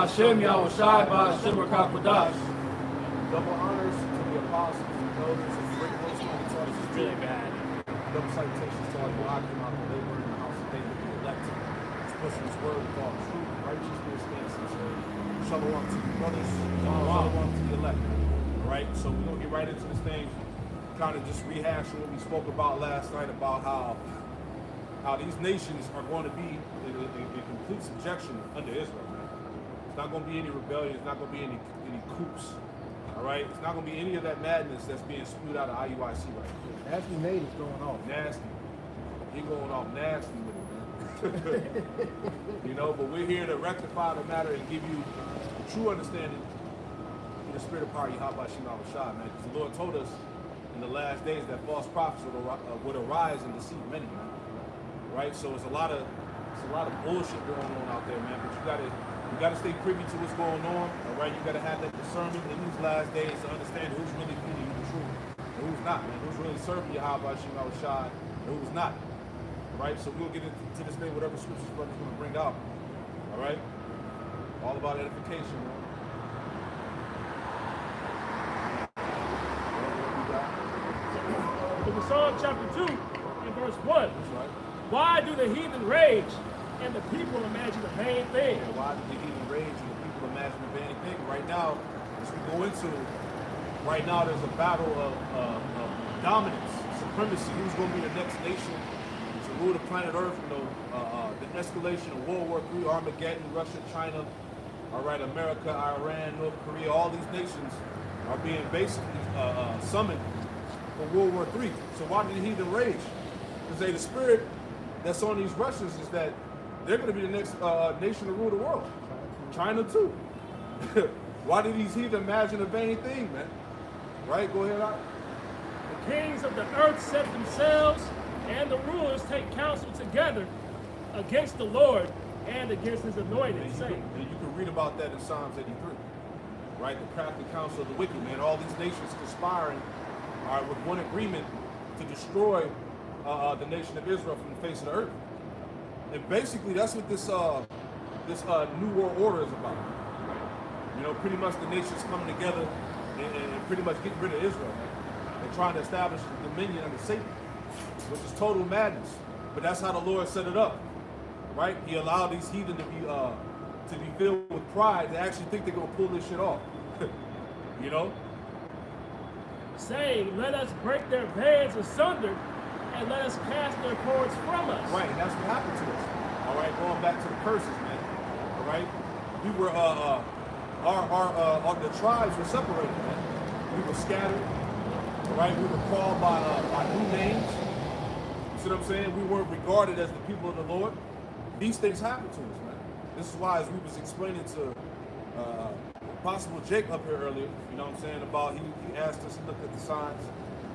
Ba'Shem Yahushai Ba'Shem Rakakodash. Double honors to the apostles and elders and great ones who taught us. It's really bad. Double citations to all you Akim out the labor in the house of David, the elect. Expressing his word with all truth, righteousness, and sincerity. Shalom to you brothers, shalom to the elect. All right, so we're going to get right into this thing, kind of just rehashing what we spoke about last night about how these nations are going to be in complete subjection under Israel, man. It's not going to be any rebellion, it's not going to be any coups. All right, it's not going to be any of that madness that's being spewed out of IUIC right now. Nasty made is going off. Nasty. He going off nasty with it, man. You know, but we're here to rectify the matter and give you true understanding in the spirit of power, Yahweh Shema Shah, man. Because the Lord told us in the last days that false prophets would arise and deceive many, man. Right? So it's a lot of bullshit going on out there, man. But you gotta stay privy to what's going on. All right, you gotta have that discernment in these last days to understand who's really feeding you the truth and who's not, man. Who's really serving Yahweh Shema Shah and who's not. All right, so we'll get into this thing, whatever scriptures brother's gonna bring out. All right, all about edification, man. In Psalm chapter 2 and verse 1. That's right. Why do the heathen rage and the people imagine a vain thing? Yeah, why do the heathen rage and the people imagine a vain thing? Right now, as we go into, right now there's a battle of dominance, supremacy. Who's going to be the next nation to rule the planet Earth? You know, the escalation of World War III, Armageddon, Russia, China, all right, America, Iran, North Korea, all these nations are being basically summoned for World War III. So why do the heathen rage? Because the spirit that's on these Russians is that they're going to be the next nation to rule the world. China too. Why do these heathen imagine a vain thing, man? Right? Go ahead, Art. The kings of the earth set themselves, and the rulers take counsel together against the Lord and against his anointed, saying. And you can read about that in Psalms 83. Right? The crafty counsel of the wicked, man. All these nations conspiring with one agreement to destroy the nation of Israel from the face of the earth. And basically, that's what this new world order is about. You know, pretty much the nations coming together and pretty much getting rid of Israel, man. And trying to establish the dominion under Satan, which is total madness. But that's how the Lord set it up, right? He allowed these heathen to be filled with pride to actually think they're gonna pull this shit off. You know? Saying, let us break their bands asunder and let us cast their cords from us. Right, and that's what happened to us. All right, going back to the curses, man. All right, we were the tribes were separated, man. We were scattered. All right, we were called by new names. You see what I'm saying? We weren't regarded as the people of the Lord. These things happened to us, man. This is why, as we was explaining to Possible Jake up here earlier, you know what I'm saying, about he asked us to look at the signs.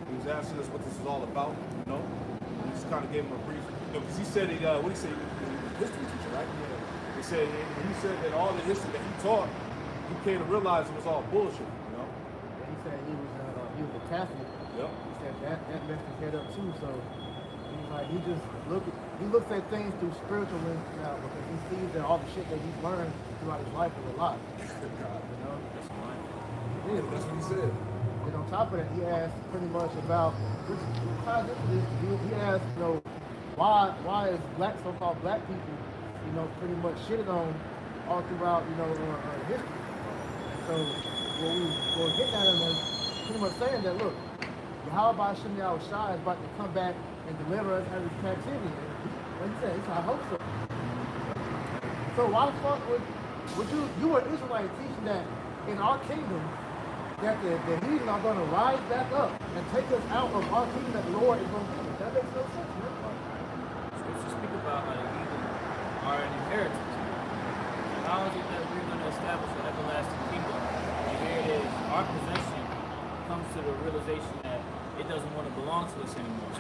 He was asking us what this is all about, you know. We just kind of gave him a brief, you know, because he said, what did he say? He was a history teacher, right? Yeah. He said that all the history that he taught, he came to realize it was all bullshit, you know. He said he was a Catholic. Yep. He said that messed his head up too. So he's like, he looks at things through spiritual lens now because he sees that all the shit that he's learned throughout his life is a lie. You know. That's what he said. And on top of that, he asked pretty much about, which ties into this, he asked, you know, why is so-called black people, you know, pretty much shitted on all throughout, you know, history. So what we're getting at him is pretty much saying that, look, Yahweh Shem Yahushai is about to come back and deliver us out of this captivity. Like he said, I hope so. So why the fuck would you were Israelite teaching that in our kingdom, that the heathen are going to rise back up and take us out of our kingdom that the Lord is going to give us. That makes no sense, man. Scriptures speak about how the heathen are an inheritance. How is it that we're going to establish an everlasting kingdom? And here it is, our possession comes to the realization that it doesn't want to belong to us anymore.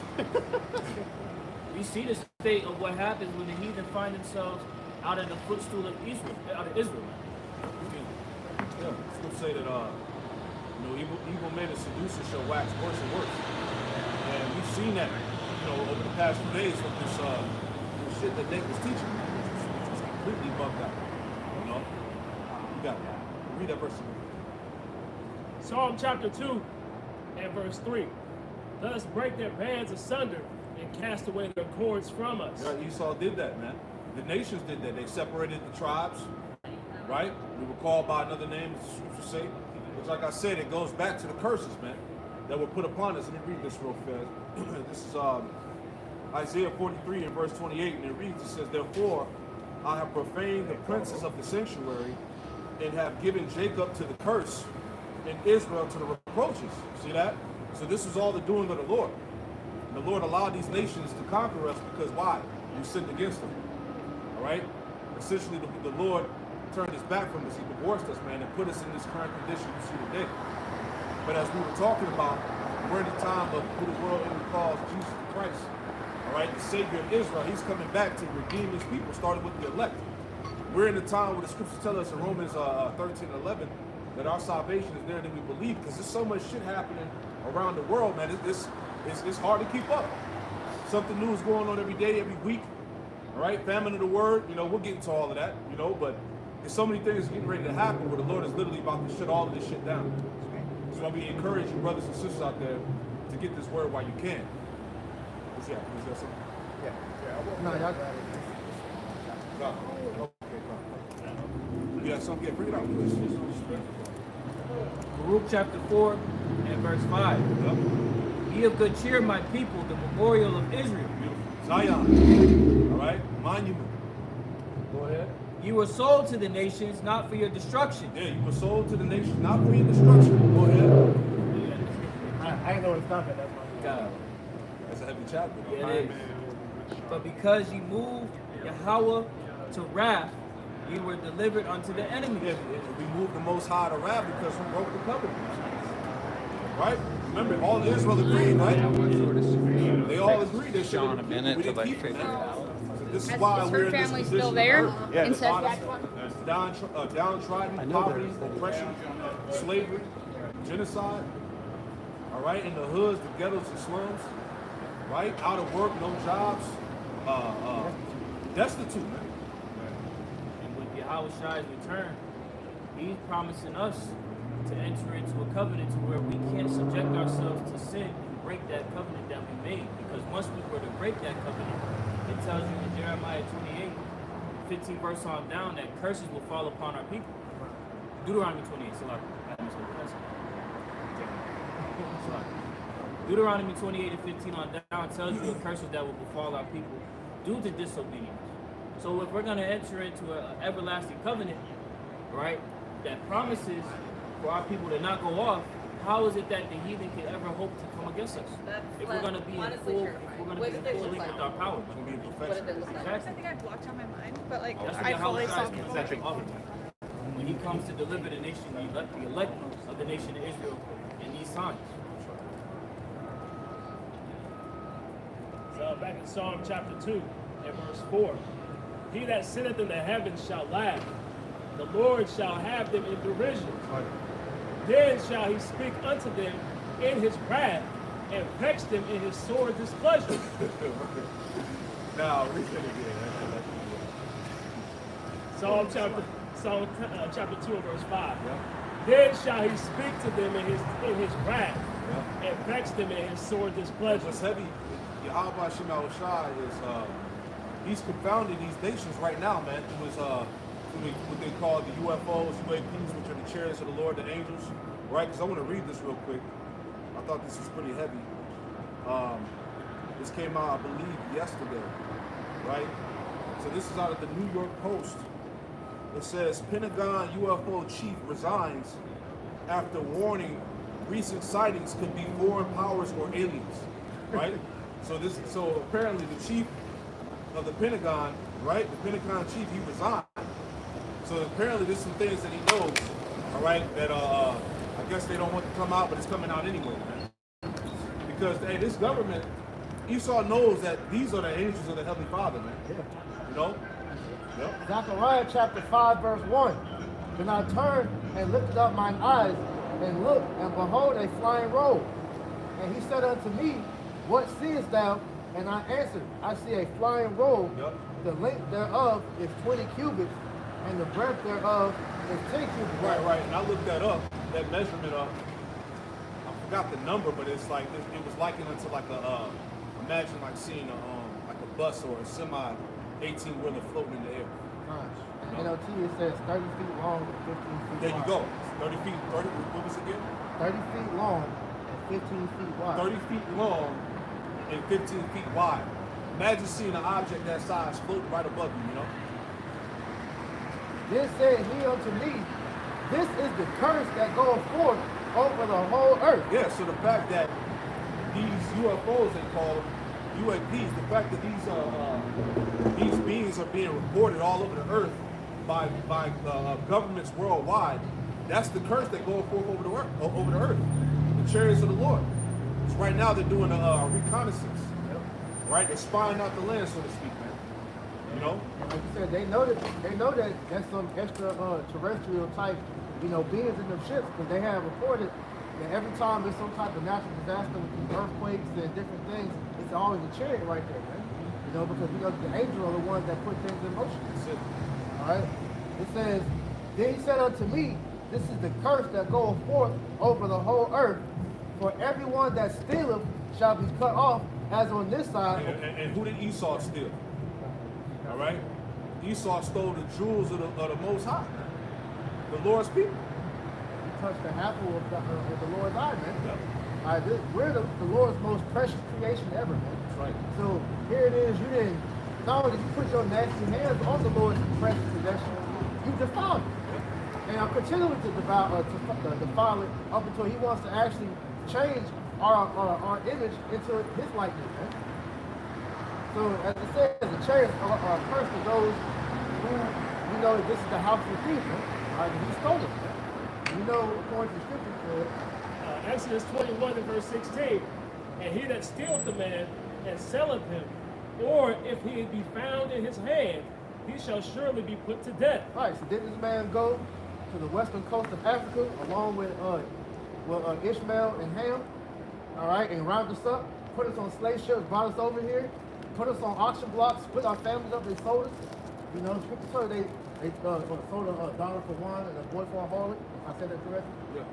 We see the state of what happens when the heathen find themselves out of the footstool of Israel. Yeah, it's going to say that you know, evil men and seducers shall wax worse and worse. And we've seen that, you know, over the past few days with this shit that Nick was teaching, which was completely bugged out, you know. You got it. Read that verse. Psalm chapter 2 and verse 3. Let us break their bands asunder and cast away their cords from us. Yeah, Esau did that, man. The nations did that. They separated the tribes, right? We were called by another name, as the scriptures say. Which, like I said, it goes back to the curses, man, that were put upon us. Let me read this real fast. This is Isaiah 43 and verse 28, and it reads, it says, therefore, I have profaned the princes of the sanctuary and have given Jacob to the curse and Israel to the reproaches. See that? So this is all the doing of the Lord. The Lord allowed these nations to conquer us because why? We sinned against them. All right? Essentially, the Lord turned his back from us. He divorced us, man, and put us in this current condition you see today. But as we were talking about, we're in the time of who the world even calls Jesus Christ. All right? The Savior of Israel. He's coming back to redeem his people, starting with the elect. We're in the time where the scriptures tell us in Romans 13:11 that our salvation is there than we believe, because there's so much shit happening around the world, man. It's hard to keep up. Something new is going on every day, every week. All right, famine of the word. You know, we'll get into all of that. You know, but there's so many things getting ready to happen where the Lord is literally about to shut all of this shit down. So we encourage you, brothers and sisters out there, to get this word while you can. What's that? Is that something? Yeah. No, y'all got it. Okay, come. You got something? Yeah, bring it out, please. Baruch chapter 4 and verse 5. Yep. Be of good cheer, my people, the memorial of Israel. Beautiful. Zion. All right? Monument. Go ahead. You were sold to the nations, not for your destruction. Yeah, you were sold to the nation, not for your destruction. Go ahead. I didn't know where to stop at. That's my God. That's a heavy chapter. Though. Yeah, it is. But because you moved Yahweh to wrath, you were delivered unto the enemy. Yeah, we moved the Most High to wrath because we broke the covenant. Right? Remember, all Israel agreed, right? They all agreed. They should have minute to like figure it out. This is why Is we're her in this family position. still there Yeah, in the Saskatchewan? downtrodden, poverty, oppression, slavery, genocide. All right, in the hoods, the ghettos, and slums. Right, out of work, no jobs, destitute, man. And with Yahweh's return, he's promising us to enter into a covenant to where we can't subject ourselves to sin and break that covenant that we made. Because once we were to break that covenant, it tells you in Jeremiah 28, 15 verse on down, that curses will fall upon our people. Deuteronomy 28, Deuteronomy 28 and 15 on down tells you the curses that will befall our people due to disobedience. So if we're going to enter into an everlasting covenant, right, that promises for our people to not go off, how is it that the heathen can ever hope to come against us? If we're going to be in full, link with our power, It's gonna be in What perfection. did it look like? Exactly. I think I blocked on my mind, but like That's I what fully Yahweh saw is people. when he comes to deliver the nation, the elect of the nation of Israel in these times. So back in Psalm chapter 2 and verse 4. He that sitteth in the heavens shall laugh. The Lord shall have them in derision. Then shall he speak unto them in his wrath and vex them in his sore displeasure. Now, read it again. Psalm chapter 2 and verse 5. Then shall he speak to them in his wrath and vex them in his sore displeasure. What's heavy, Yahweh Shema Shai is he's confounding these nations right now, man. Through his what they call the UFOs, UAPs, which are the chariots of the Lord, the angels, right? Because I want to read this real quick. I thought this was pretty heavy. This came out, I believe, yesterday, right? So this is out of the New York Post. It says Pentagon UFO chief resigns after warning recent sightings could be foreign powers or aliens, right? So apparently the chief of the Pentagon, right? The Pentagon chief, he resigned. So apparently there's some things that he knows, all right, that I guess they don't want to come out, but it's coming out anyway, man. Because hey, this government, Esau knows that these are the angels of the Heavenly Father, man. You know? Yep. Zechariah chapter 5 verse 1. Then I turned and lifted up mine eyes and looked, and behold, a flying robe. And he said unto me, what seest thou? And I answered, I see a flying robe. Yep. The length thereof is 20 cubits, and the breadth thereof It's 10 cubits. Right. And I looked that up, that measurement up. I forgot the number, but it's like it was likened unto like a imagine like seeing like a bus or a semi 18-wheeler floating in the air. Gosh. And NLT it says 30 feet long and 15 feet There wide. you go. 30 feet. 30. What was it again? 30 feet long and 15 feet wide. 30 feet long and 15 feet wide. Imagine seeing an object that size floating right above you, you know? Then said he unto me, this is the curse that goeth forth over the whole earth. Yeah, so the fact that these UFOs, they call them, UAPs, the fact that these beings are being reported all over the earth by governments worldwide, that's the curse that goes forth over the earth. The chariots of the Lord. So right now they're doing a reconnaissance. Right? They're spying out the land, so to speak, man. You know? And like you said, they know that that's some extra terrestrial type, beings in them ships, because they have reported that every time there's some type of natural disaster with these earthquakes and different things, it's always a chariot right there, man. Because the angels are the ones that put things in motion. That's it. Alright? It says, then he said unto me, this is the curse that goeth forth over the whole earth, for everyone that stealeth shall be cut off, as on this side. And who did Esau steal? All right? Esau stole the jewels of the Most High, the Lord's people. He touched the apple of the Lord's eye, man. Yep. All right, we're the Lord's most precious creation ever, man. That's right. So here it is. You didn't. Not only did you put your nasty hands on the Lord's precious possession, you defiled it. And I'm continuing to defile it up until He wants to actually change our image into His likeness, man. So as it says, the chariots are cursed to those who this is the house of the thief, man. All right, He stole it, man. According to Scripture, Exodus 21 and verse 16. And he that stealeth the man and selleth him, or if he be found in his hand, he shall surely be put to death. all right. So did this man go to the western coast of Africa along with Ishmael and Ham? All right, and round us up, put us on slave ships, brought us over here, put us on auction blocks, split our families up, they sold us. Scripture told they sold a daughter for one and a boy for a harlot. I said that correctly? Yeah.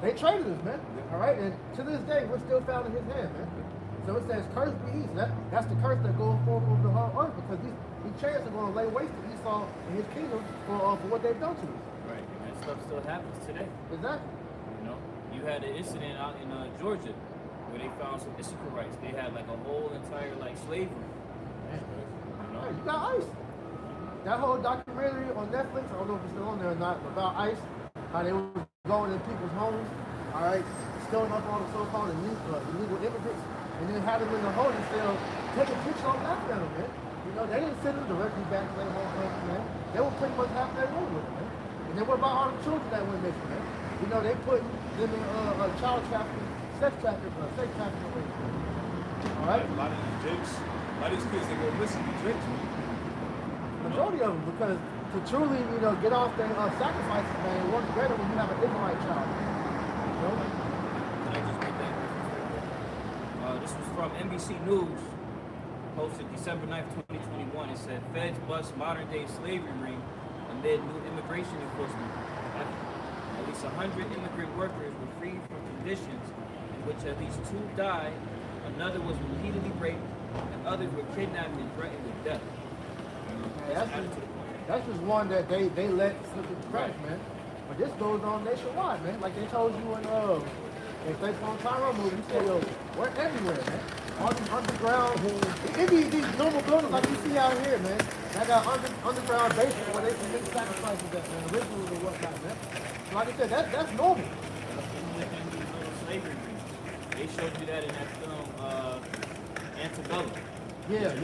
They traded us, man. Yeah. All right, and to this day, we're still found in His hand, man. So it says, curse be he. So that's the curse that goes forth over the whole earth, because these chariots are going to lay waste to Esau and his kingdom for what they've done to us. Right, and that stuff still happens today. Exactly. You had an incident out in Georgia where they found some Issacharites. They had like a whole entire slavery. Hey, you got ICE. That whole documentary on Netflix, I don't know if it's still on there or not, about ICE, how they were going in people's homes, all right, stealing up all the so-called illegal immigrants, and then having them in the holding cell, taking pictures on laughing at them, man. They didn't send them directly back to their home country, man. They were pretty much half their room with them, man. And then what about all the children that went missing, man? They put them in child trafficking, sex trafficking. All right? A lot of these jakes, a lot of these kids, they go missing these jakes, man. Majority of them, because to truly, get off their sacrifices, man, it works better when you have an Israelite child. Can I just make that reference? This was from NBC News, posted December 9th, 2021. It said, Feds bust modern-day slavery ring amid new immigration enforcement. At least 100 immigrant workers were freed from conditions in which at least 2 died, another was repeatedly raped, and others were kidnapped and threatened with death. That's just one that they let slip through the cracks, man. But this goes on nationwide, man. Like they told you in State Farm Tyrone movie, you say, we're everywhere, man. On the underground, it be these normal buildings like you see out here, man. They got underground basements where they can make sacrifices at, man. Rituals or whatnot, man. So like I said, that's normal. Slavery ring. They showed you that in that film, Antebellum. Yeah.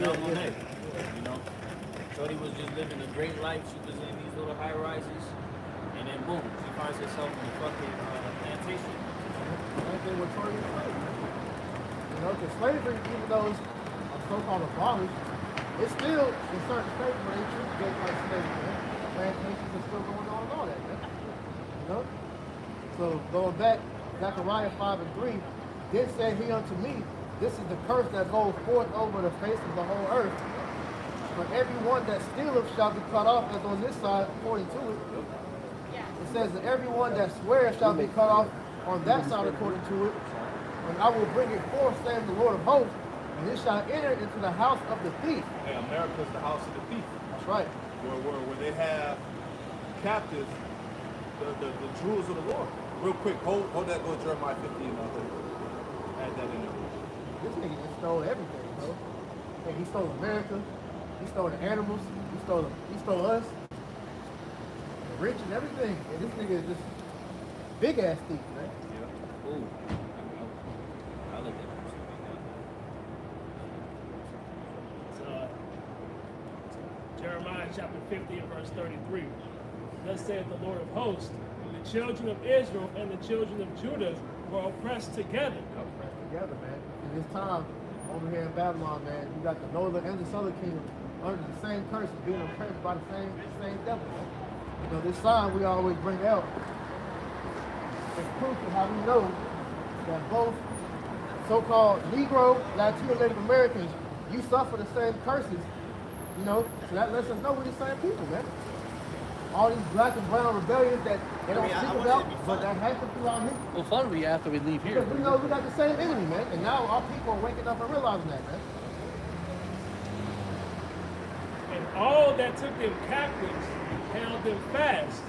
Shorty was just living a great life. She was in these little high rises, and then boom, she finds herself in a fucking plantation. Same thing with Tory slavery. Because slavery, even though it's so-called abolished, it's still in certain states where they treat gays like slavery, man. Plantations are still going on and all that, man. So going back, Zechariah 5 and 3, then said he unto me, this is the curse that goes forth over the face of the whole earth. For everyone that stealeth shall be cut off, as on this side, according to it. It says that everyone that swears shall be cut off on that side according to it. And I will bring it forth, saying the Lord of hosts, and it shall enter into the house of the thief. Hey, America's the house of the thief. That's right. Where they have captive the jewels of the Lord. Real quick, hold that, go to Jeremiah 15. Add that in there. This nigga just stole everything, bro. Hey, he stole America. He stole the animals. He stole us. The rich and everything. And this nigga is just big ass thief, man. Yeah. Ooh. I look at It's Jeremiah chapter 50 and verse 33. Thus saith the Lord of hosts, the children of Israel and the children of Judah were oppressed together. Together, man. In this time, over here in Babylon, man, you got the northern and the southern kingdom under the same curses, being oppressed by the same devil. You know, this sign we always bring out is proof of how we know that both so-called Negro, Latino, Native Americans, you suffer the same curses, you know, so that lets us know we're the same people, man. All these black and brown rebellions that they don't speak about, but that happen throughout history. Well, fun will be after we leave here. Because we know we got the same enemy, man, and now our people are waking up and realizing that, man. And all that took them captives held them fast.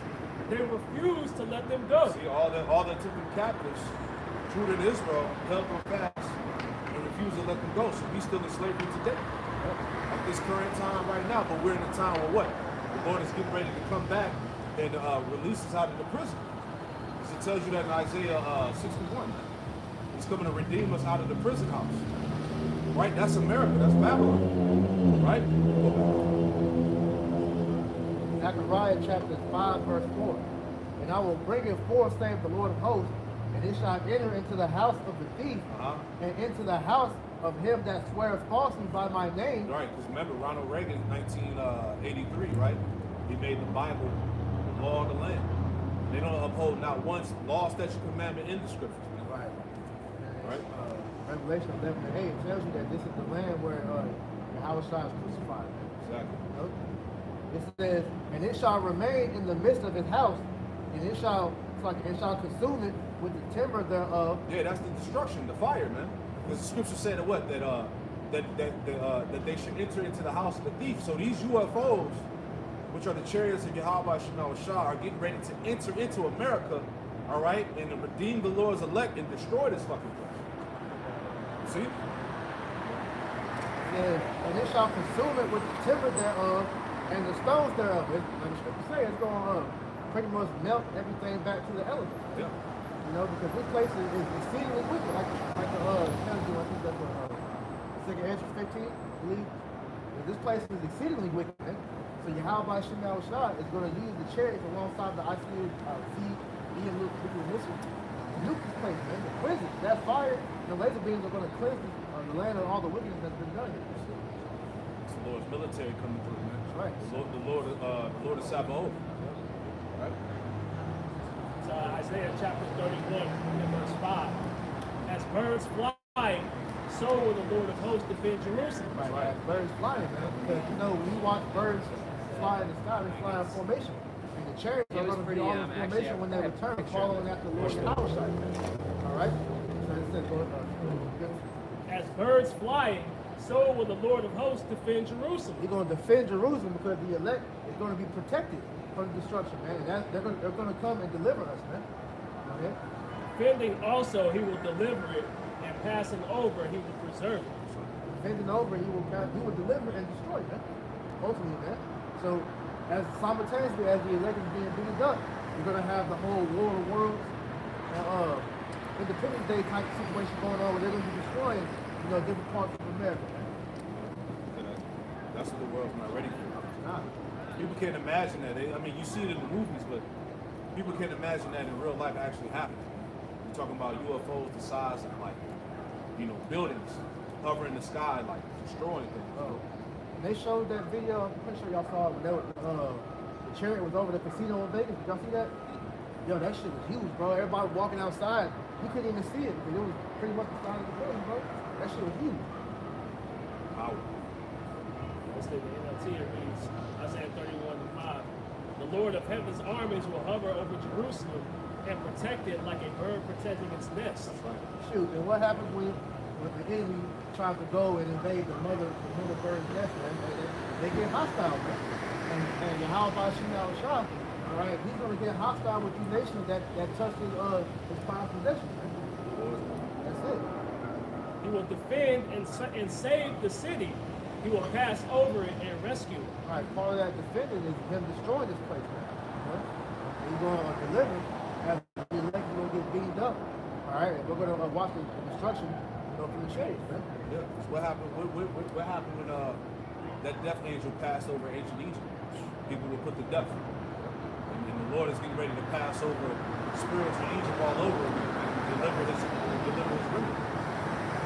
They refused to let them go. See, all that took them captives, Judah and Israel, held them fast and refused to let them go. So we still in slavery today. At this current time right now, but we're in a time where what? The Lord is getting ready to come back and release us out of the prison. Because it tells you that in Isaiah 61. He's coming to redeem us out of the prison house. Right? That's America. That's Babylon. Right? Zechariah chapter 5, verse 4. And I will bring it forth, saith the Lord of hosts, and it shall enter into the house of the thief, and into the house of him that sweareth falsely by my name. Right, because remember, Ronald Reagan in 1983, right? He made the Bible the law of the land. They don't uphold not once law, statute, commandment in the scriptures. Man. Right. Right. Revelation 11 and 8 tells you that this is the land where Yahweh is crucified. Exactly. You know? It says, and it shall remain in the midst of his house, and it shall consume it with the timber thereof. Yeah, that's the destruction, the fire, man. Because the scripture said that what? That they should enter into the house of the thief. So these UFOs, which are the chariots of Yahweh Shah, are getting ready to enter into America, all right, and to redeem the Lord's elect and destroy this fucking place. See? Says, and it shall consume it with the timber thereof and the stones thereof. And the scripture says it's going to pretty much melt everything back to the elements. Yeah. You know, because this place is exceedingly wicked, like tells you, I think that's second Ezra 15, I believe. This place is exceedingly wicked, man. So Yahweh Shah is going to use the chariots alongside the ICU, and nuclear missiles to nuke this place, man. The prison, that fire, the laser beams are going to cleanse the land of all the wickedness that's been done here. It's the Lord's military coming through, man. That's right. The Lord of Sabaoth. Right? It's Isaiah chapter 31 and verse 5. As birds fly, so will the Lord of hosts defend Jerusalem. Right. Birds flying, man. Because, you know, when you watch birds fly in the sky, they fly in formation. And the chariots are going to be all in formation when they return, following after the Lord Yahweh. All right? So it says, As birds flying, so will the Lord of hosts defend Jerusalem. He's going to defend Jerusalem because the elect is going to be protected from destruction, man. And they're going to come and deliver us, man. Okay? Defending also, he will deliver it, and passing over, he will preserve it. Defending over, he will deliver and destroy, man. Ultimately, man. So, as simultaneously as the elect is being beaten up, you're going to have the whole War of the Worlds, Independence Day type situation going on where they're going to be destroying, you know, different parts of America, man. That's what the world's not ready for. Nah. People can't imagine that. I mean, you see it in the movies, but people can't imagine that in real life actually happening. You're talking about UFOs the size of, like, you know, buildings hovering in the sky, like destroying things. And they showed that video, I'm pretty sure y'all saw it, when the chariot was over the casino in Vegas. Did y'all see that? Yo, that shit was huge, bro. Everybody walking outside, you couldn't even see it because it was pretty much the size of the building, bro. That shit was huge. Wow. Let's take the NLT, it reads Isaiah 31 and 5. The Lord of heaven's armies will hover over Jerusalem and protect it like a bird protecting its nest. Shoot, and what happens when the enemy tries to go and invade the mother bird's nest, man? They get hostile, man. And Yahweh Shema Shah, all right, he's going to get hostile with these nations that touch his prime possessions, man. That's it. He will defend and save the city. He will pass over it and rescue it. All right, part of that defending is him destroying this place, man. And he's going to deliver as the elect is going to get beamed up. All right, and we're going to watch the destruction, from the shades, man. Yeah, that's what happened. What happened when that death angel passed over ancient Egypt? People were put to death, and the Lord is getting ready to pass over spirits in Egypt all over and deliver his remnant.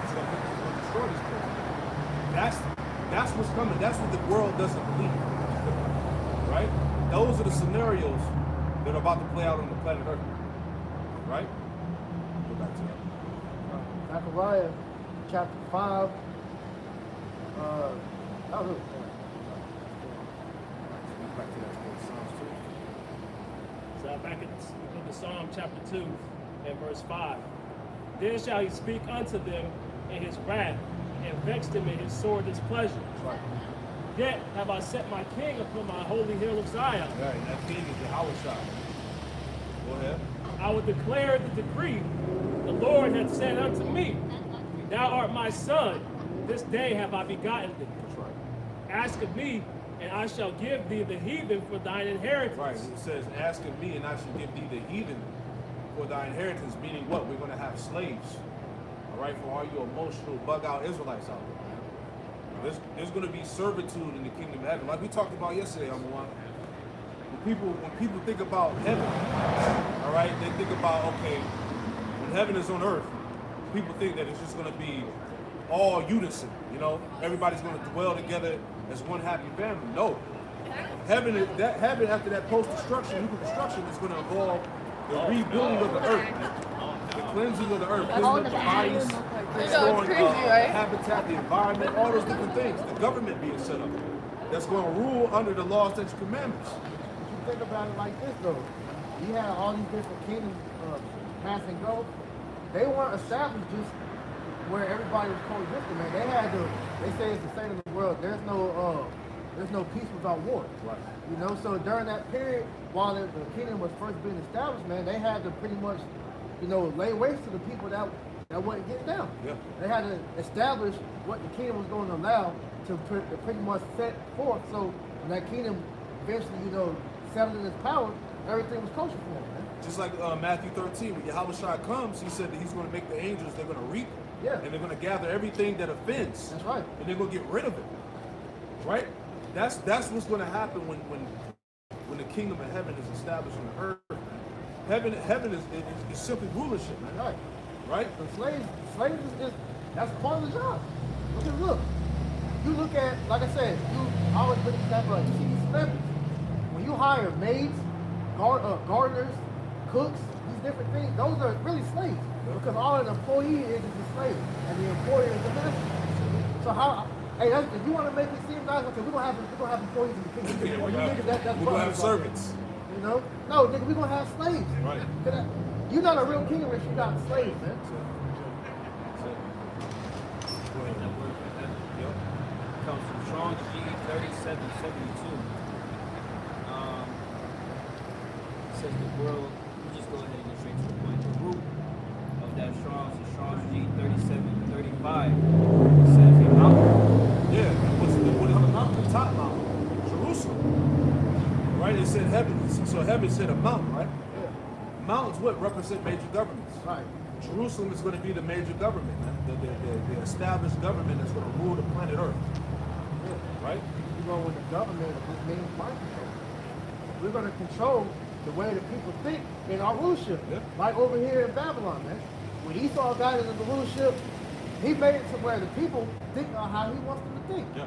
He's going to destroy this place. That's what's coming. That's what the world doesn't believe. Right? Those are the scenarios that are about to play out on the planet Earth. Right? Go back to that. Zechariah chapter 5. Back to that. Psalms 2. So back in the Psalm chapter 2 and verse 5. Then shall he speak unto them in his wrath, and vex them in his sore displeasure. Right. Yet have I set my king upon my holy hill of Zion. Right, and that king is the Howard shot. Go ahead. I will declare the decree. The Lord hath said unto me, Thou art my son. This day have I begotten thee. That's right. Ask of me, and I shall give thee the heathen for thine inheritance. Right. It says, ask of me, and I shall give thee the heathen for thy inheritance, meaning what? We're going to have slaves. All right, for all you emotional, bug-out Israelites out there. There's going to be servitude in the kingdom of heaven. Like we talked about yesterday, Amwan. When people think about heaven, all right, they think about, okay, when heaven is on earth, people think that it's just going to be all unison, everybody's going to dwell together as one happy family. No. Heaven after that post-destruction, new construction, is going to involve the rebuilding of the earth, the cleansing of the earth, cleansing of the bodies, restoring habitat, the environment, all those different things. The government being set up that's going to rule under the laws, statutes, commandments. Think about it like this, though. You had all these different kingdoms pass and go. They weren't established just where everybody was coexisting, man. They say it's the state of the world. There's no peace without war. Right. So during that period, while the kingdom was first being established, man, they had to pretty much, lay waste to the people that wasn't getting down. Yeah. They had to establish what the kingdom was going to allow to pretty much set forth. So when that kingdom eventually, settled in its power, everything was kosher for him, man. Just like Matthew 13, when Yahweh comes, he said that he's going to make the angels, they're going to reap, and they're going to gather everything that offends. That's right. And they're going to get rid of it. Right? That's what's going to happen when the kingdom of heaven is established on earth. Heaven is simply rulership, man. Right. Right? So slaves is just, that's part of the job. Look. You look at, like I said, you always look at that, you see these celebrities. When you hire maids, gardeners, cooks, these different things, those are really slaves. Because all an employee is a slave, and the employer is the master. So how? Hey, if you want to make it seem nice, okay, we're gonna have employees in the kingdom. Yeah, we're gonna have servants. No, nigga, we're gonna have slaves. Right. You're not a real king unless you got slaves, man. Comes from Strong's G 3772. Says the world, we'll just go ahead and get straight to the point. The root of that Strong's is Strong's G 3735. It says a mountain. Yeah, what is the mountain? The top mountain. Jerusalem. Right? It said heaven. So heaven said a mountain, right? Yeah. Mountains what represent major governments. Right. Jerusalem is going to be the major government, man. The established government that's going to rule the planet Earth. Yeah. Right? When the government means mind control. We're going to control the way the people think in our rulership. Yeah. Like over here in Babylon, man. When Esau got into the rulership, he made it to where the people think on how he wants them to think. Yeah.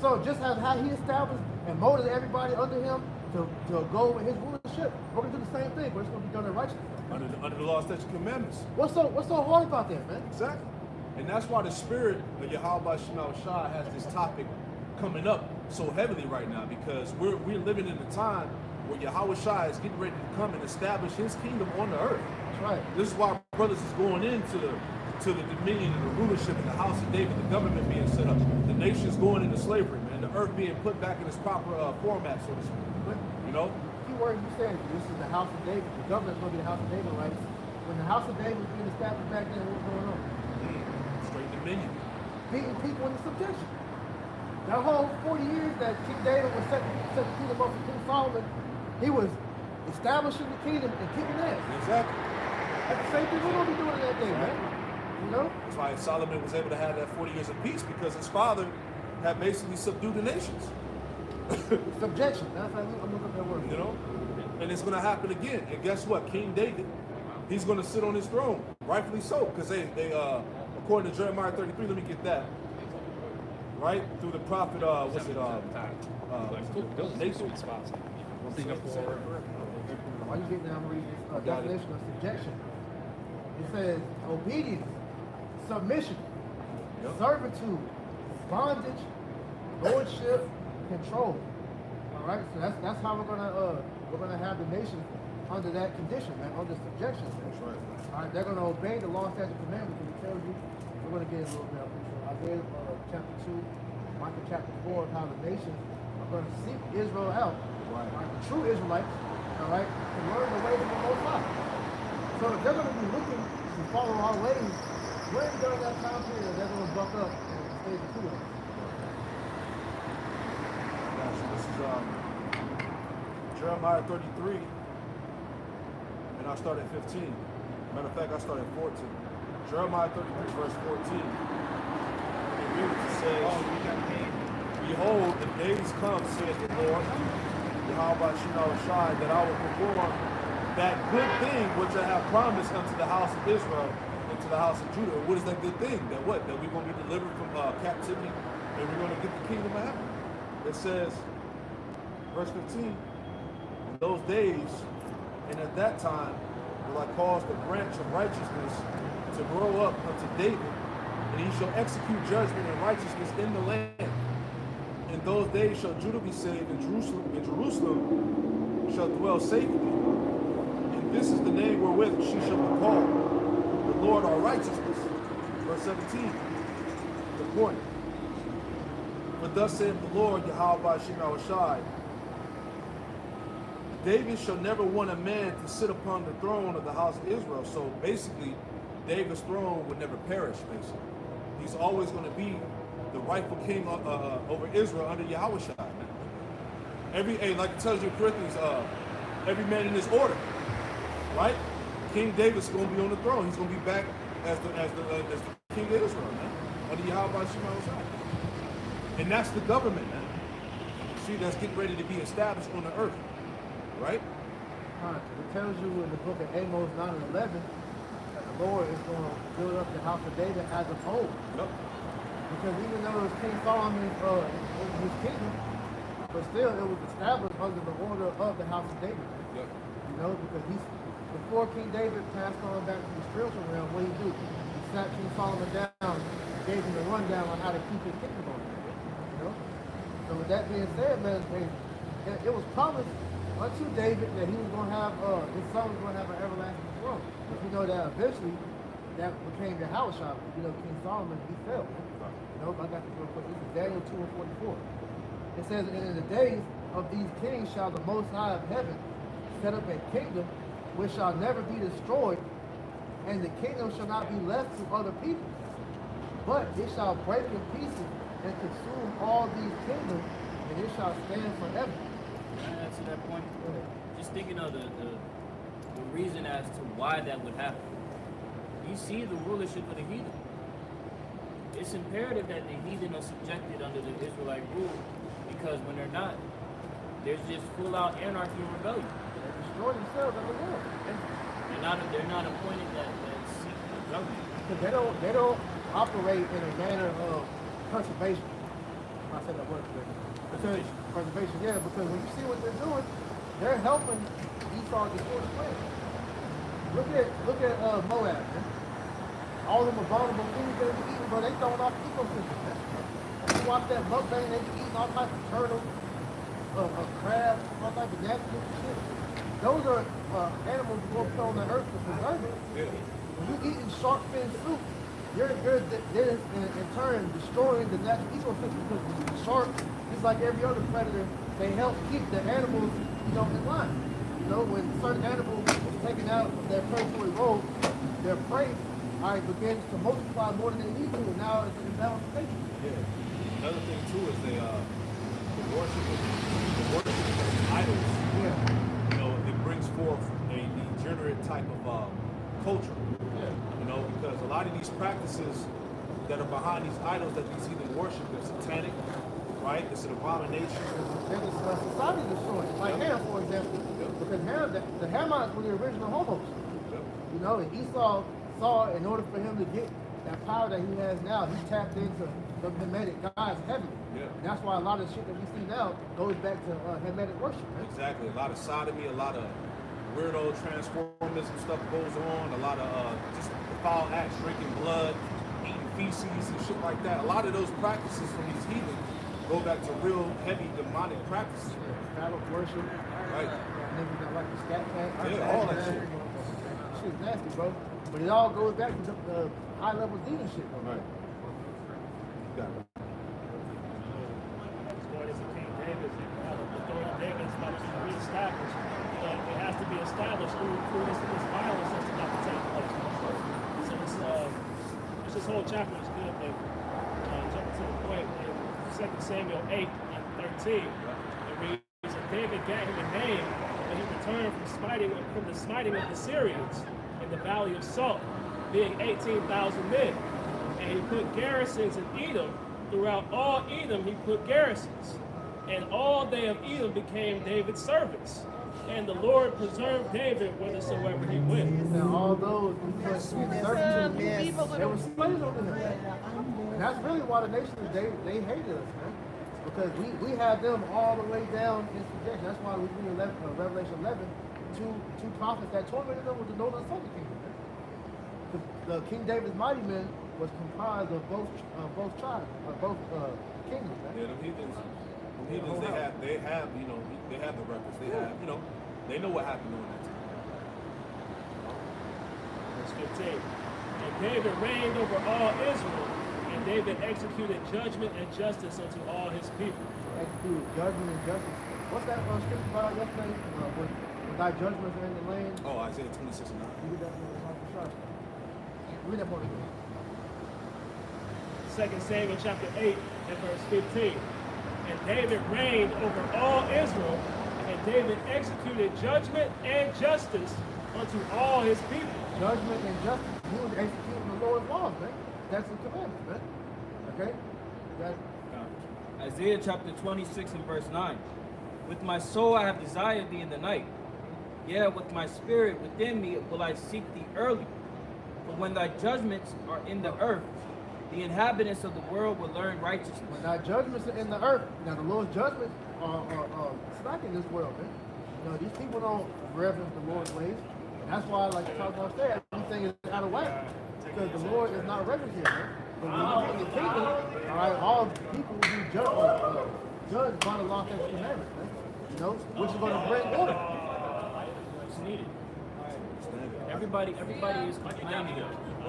So just as how he established and molded everybody under him to go with his rulership, we're going to do the same thing, but it's going to be done in righteousness. Under the law, statutes, commandments. What's so hard about that, man? Exactly. And that's why the spirit of Yahweh Shema Shah has this topic coming up so heavily right now, because we're living in a time where Yahweh Shai is getting ready to come and establish his kingdom on the earth. That's right. This is why brothers is going into the dominion and the rulership in the house of David, the government being set up, the nations going into slavery, man, the earth being put back in its proper format, so to speak. You know? Key word you said, this is the house of David. The government's going to be the house of David, right? When the house of David was being established back then, what was going on? Straight dominion. Beating people into subjection. That whole 40 years that King David was set the kingdom up for King Solomon, he was establishing the kingdom and kicking ass. Exactly. That's the same thing we're going to be doing in that day, man. You know? That's why Solomon was able to have that 40 years of peace, because his father had basically subdued the nations. Subjection. That's how I'm looking at that word. You know? And it's going to happen again. And guess what? King David, he's going to sit on his throne, rightfully so, because they according to Jeremiah 33, let me get that. Right? Through the prophet, Nathan. Why you getting down and read this definition of subjection? It says obedience, submission, servitude, bondage, lordship, control. All right, so that's how we're gonna have the nations under that condition, man, under subjection. That's right. All right, they're gonna obey the law, statute, commandments. And it tells you, we're gonna get a little bit of it. So Isaiah chapter 2, Micah chapter 4, of how the nations are gonna seek Israel out. Right. All right, the true Israelites, all right, to learn the ways of the Most High. So if they're gonna be looking to follow our ways, when during that time period they're gonna buck up and stay the true ones. This is Jeremiah 33, and I start at 15. Matter of fact, I start at 14. Jeremiah 33, verse 14. It reads, it says, behold, the days come, saith the Lord, Yahweh Shai, that I will perform that good thing which I have promised unto the house of Israel and to the house of Judah. What is that good thing? That what? That we're going to be delivered from captivity and we're going to get the kingdom of heaven. It says, verse 15, in those days and at that time will I cause the branch of righteousness to grow up unto David, and he shall execute judgment and righteousness in the land. In those days shall Judah be saved, and Jerusalem shall dwell safely. And this is the name wherewith she shall be called, the Lord our righteousness. Verse 17, the point. But thus saith the Lord, Yahweh Shai, David shall never want a man to sit upon the throne of the house of Israel. So basically, David's throne would never perish, basically. He's always going to be the rightful king over Israel under Yahweh Shai. Like it tells you in Corinthians, every man in his order, right? King David's going to be on the throne. He's going to be back as the king of Israel, man, under Yahweh Shai. And that's the government, man. See, that's getting ready to be established on the earth, right? It tells you in the book of Amos 9 and 11 that the Lord is going to build up the house of David as a whole. Yep. Because even though it was King Solomon over his kingdom, but still it was established under the order of the house of David. Yep. You know, because before King David passed on back to the spiritual realm, what did he do? He sat King Solomon down, gave him a rundown on how to keep his kingdom on. You know? So with that being said, man, it was promised unto David that he was going to have, his son was going to have an everlasting throne. But you know that eventually that became the house shop. You know, King Solomon, he fell. You know, I got this real quick. This is Daniel 2 and 44. It says, and in the days of these kings shall the Most High of heaven set up a kingdom which shall never be destroyed, and the kingdom shall not be left to other people, but it shall break in pieces and consume all these kingdoms, and it shall stand forever. Can I answer that point? Just thinking of the reason as to why that would happen. You see the rulership of the heathen. It's imperative that the heathen are subjected under the Israelite rule, because when they're not, there's just full-out anarchy and rebellion. They destroy themselves in the world. They're not appointed that seat of government. Because they don't operate in a manner of conservation. I said that word correctly. Preservation, yeah, because when you see what they're doing, they're helping Esau destroy the land. Look at Moab, man. All them abominable things they be eating, but they throwing off ecosystem. You watch that mukbang, they be eating all types of turtles, crabs, all type of nasty shit. Those are animals that go put on the earth to preserve it. Yeah. When you eating shark fin soup, you're in turn destroying the natural ecosystem because the sharks, just like every other predator, they help keep the animals, in line. When certain animals is taken out of their predatory role, their prey, begins to multiply more than they need to, and now it's an imbalanced state. Yeah. Another thing too is the worship of idols. Yeah. It brings forth a degenerate type of culture. Yeah. Because a lot of these practices that are behind these idols that these heathen worship, they're satanic, right? It's an abomination. There's a society destroying. Like Ham, for example. Because Ham, the Hamites were the original homos. And Esau saw in order for him to get that power that he has now, he tapped into the Hamitic gods heavily. Yeah. And that's why a lot of shit that we see now goes back to Hamitic worship. Right? Exactly. A lot of sodomy, a lot of weirdo transformism stuff goes on, a lot of just foul acts, drinking blood, eating feces and shit like that. A lot of those practices from these heathen go back to real heavy demonic practices. Phallic worship. Right. Niggas that like the scat pack. Yeah, all that shit. Shit's nasty, bro. But it all goes back to the high level demon shit, bro. Right. Got it. Going into King David, the throne of David is about to be reestablished. It has to be established through this violence that's about to take place. So this whole chapter is good, but jumping to the point in 2 Samuel 8 and 13, it reads, and David got him a name when he returned from the smiting of the Syrians in the valley of Salt, being 18,000 men. And he put garrisons in Edom. Throughout all Edom he put garrisons. And all they of Edom became David's servants. And the Lord preserved David whithersoever he went. Now all those who put in servitude, they were slaves over him. And that's really why the nations, they hated us, man. Because we had them all the way down in subjection. That's why we read Revelation 11, two prophets that tormented them with the northern and southern kingdom. The King David's mighty men was comprised of both tribes, both kingdoms. Man. Yeah, them heathens, they have the records. They have, they know what happened during that time. Verse 15. And David reigned over all Israel, and David executed judgment and justice unto all his people. Executed judgment and justice. What's that scripture about yesterday? When thy judgments are in the land. Oh, Isaiah 26 and 9. You read that one? Read that one again. 2 Samuel chapter 8 and verse 15. And David reigned over all Israel, and David executed judgment and justice unto all his people. Judgment and justice. He was executing the Lord's laws, man. That's the commandment, man. Okay? Isaiah chapter 26 and verse 9. With my soul I have desired thee in the night. Yeah, with my spirit within me will I seek thee early. For when thy judgments are in the earth, the inhabitants of the world will learn righteousness. When thy judgments are in the earth, now the Lord's judgments are slack in this world, man. These people don't reverence the Lord's ways. And that's why, like the Talmud said, everything is out of whack. Because the Lord is not reverent here, man. But when you get in the kingdom, all right, all people will be judged by the law and commandments, man. Which is going to bring order. It's needed. Everybody is complaining,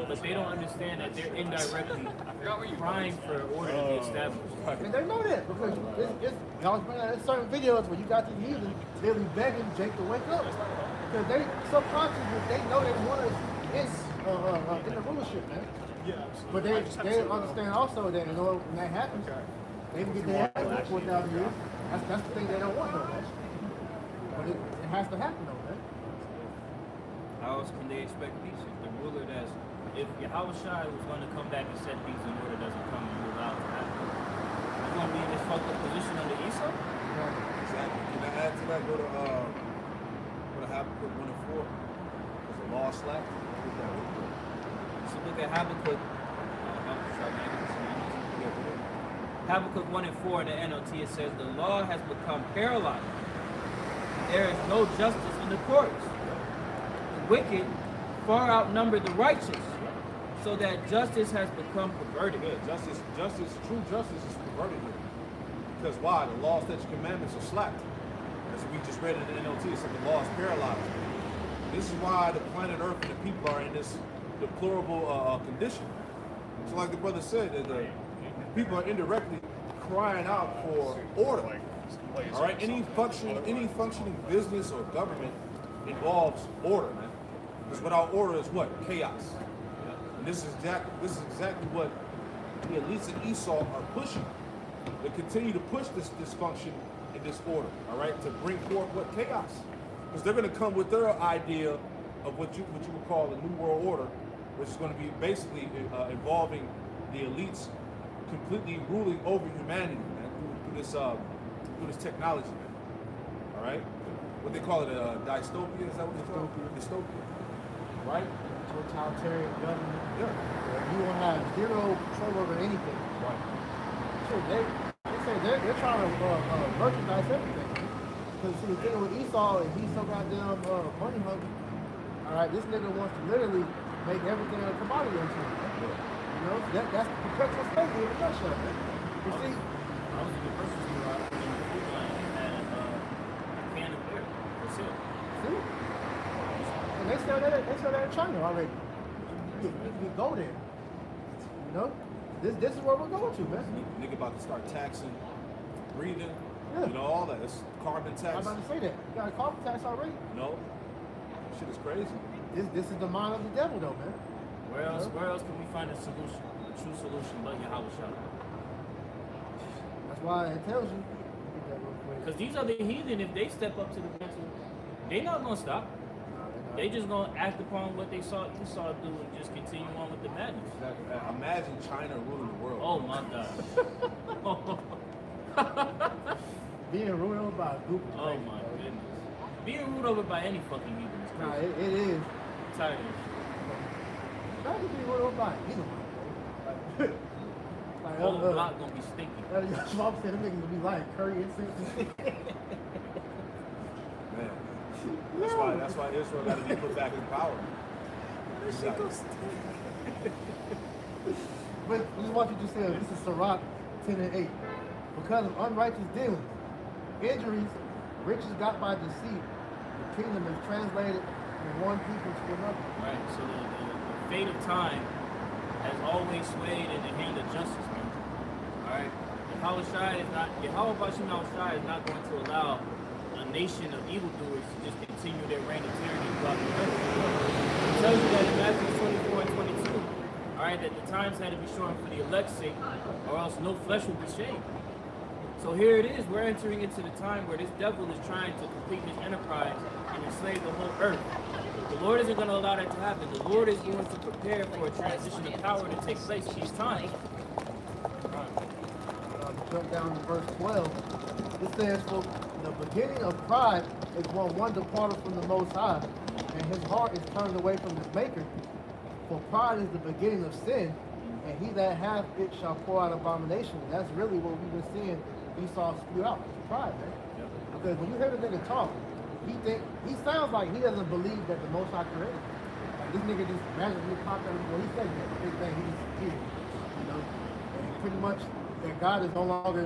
but they don't understand that they're indirectly crying for order to be established. And they know that because y'all bring out certain videos where you got these heathens, they'll be begging Jake to wake up. Because they subconsciously, they know they want us in the rulership, man. But they understand also that when that happens, they can get their ass for 4,000 years. That's the thing they don't want, though, man. But it has to happen, though, man. How else can they expect peace if the ruler if Yahushua was going to come back and set peace in order doesn't come and you allow it to happen? You're going to be in this fucked up position under Esau? Exactly. Can I add to that? Go to Habakkuk 1 and 4. There's a law slack. So look at Habakkuk. Habakkuk 1 and 4 in the NLT, it says, the law has become paralyzed. There is no justice in the courts. The wicked far outnumber the righteous, so that justice has become perverted. Yeah, true justice is perverted here. Because why? The law, statutes, commandments are slacked. As we just read in the NLT, it said the law is paralyzed. This is why the planet Earth and the people are in this deplorable condition. So like the brother said, that the people are indirectly crying out for order. All right, any functioning business or government involves order, man. Because without order is what? Chaos. And this is exactly what the elites of Esau are pushing. They continue to push this dysfunction and disorder, all right, to bring forth what? Chaos. Because they're going to come with their idea of what you would call the New World Order, which is going to be basically involving the elites completely ruling over humanity, man, through this technology, man. All right, what they call it, dystopia? Is that what they call it? Dystopia, right? Totalitarian government. Yeah. You won't have zero control over anything. Right. Sure, they say they're trying to merchandise everything. Because see, the thing with Esau, and he's so goddamn money hungry. All right, this nigga wants to literally make everything a commodity unto him. You know, that's perpetual slavery in a nutshell. Man. You see, I was in the grocery store out in the food line and had a can of beer for sale. see, and they sell that in China already. You go there. You know, this is where we're going to, man. Nigga about to start taxing breathing, Yeah. you know, all that. It's carbon I'm tax. about to say that. You got a carbon tax already. No, shit is crazy. This is the mind of the devil, though, man. Where else can we find a solution, a true solution, but Yahweh Shah? That's why it tells you. Get that real quick. Because these other heathen, if they step up to the mantle, they not gonna stop. They just gonna act upon what they saw Esau do and just continue on with the madness. Imagine China ruling the world. Oh my God. Being ruled over by a group of Oh crazy, my bro. goodness. Being ruled over by any fucking heathen is Nah, crazy. it is. I'm tired of this. Not to be ruled over by either one, bro. Like, The whole block gonna be stinky. Schwab said them niggas will be like curry incense and shit. Man. That's why Israel got to be put back in power. But this is what you just said. This is Sirach 10 and 8. Because of unrighteous dealings, injuries, riches got by deceit, the kingdom is translated from one people to another. Right. So the fate of time has always swayed in the hand of justice, man. Alright? Yahweh Shai is not going to allow a nation of evildoers to just continue their reign of tyranny throughout the earth. It tells you that in Matthew 24 and 22, alright, that the times had to be shortened for the elect's sake, or else no flesh will be shaved. So here it is, we're entering into the time where this devil is trying to complete his enterprise and enslave the whole earth. The Lord isn't going to allow that to happen. The Lord is going to prepare for a transition of power to take place in these times. Jump down to verse 12. It says, for the beginning of pride is when one departed from the Most High, and his heart is turned away from his Maker. For pride is the beginning of sin, and he that hath it shall pour out abomination. And that's really what we've been seeing Esau spew out. It's pride, man. Because when you hear the nigga talk, he sounds like he doesn't believe that the Most High created him. Like this nigga just magically popped out when he said that big thing, he just appeared. You know? And pretty much that God is no longer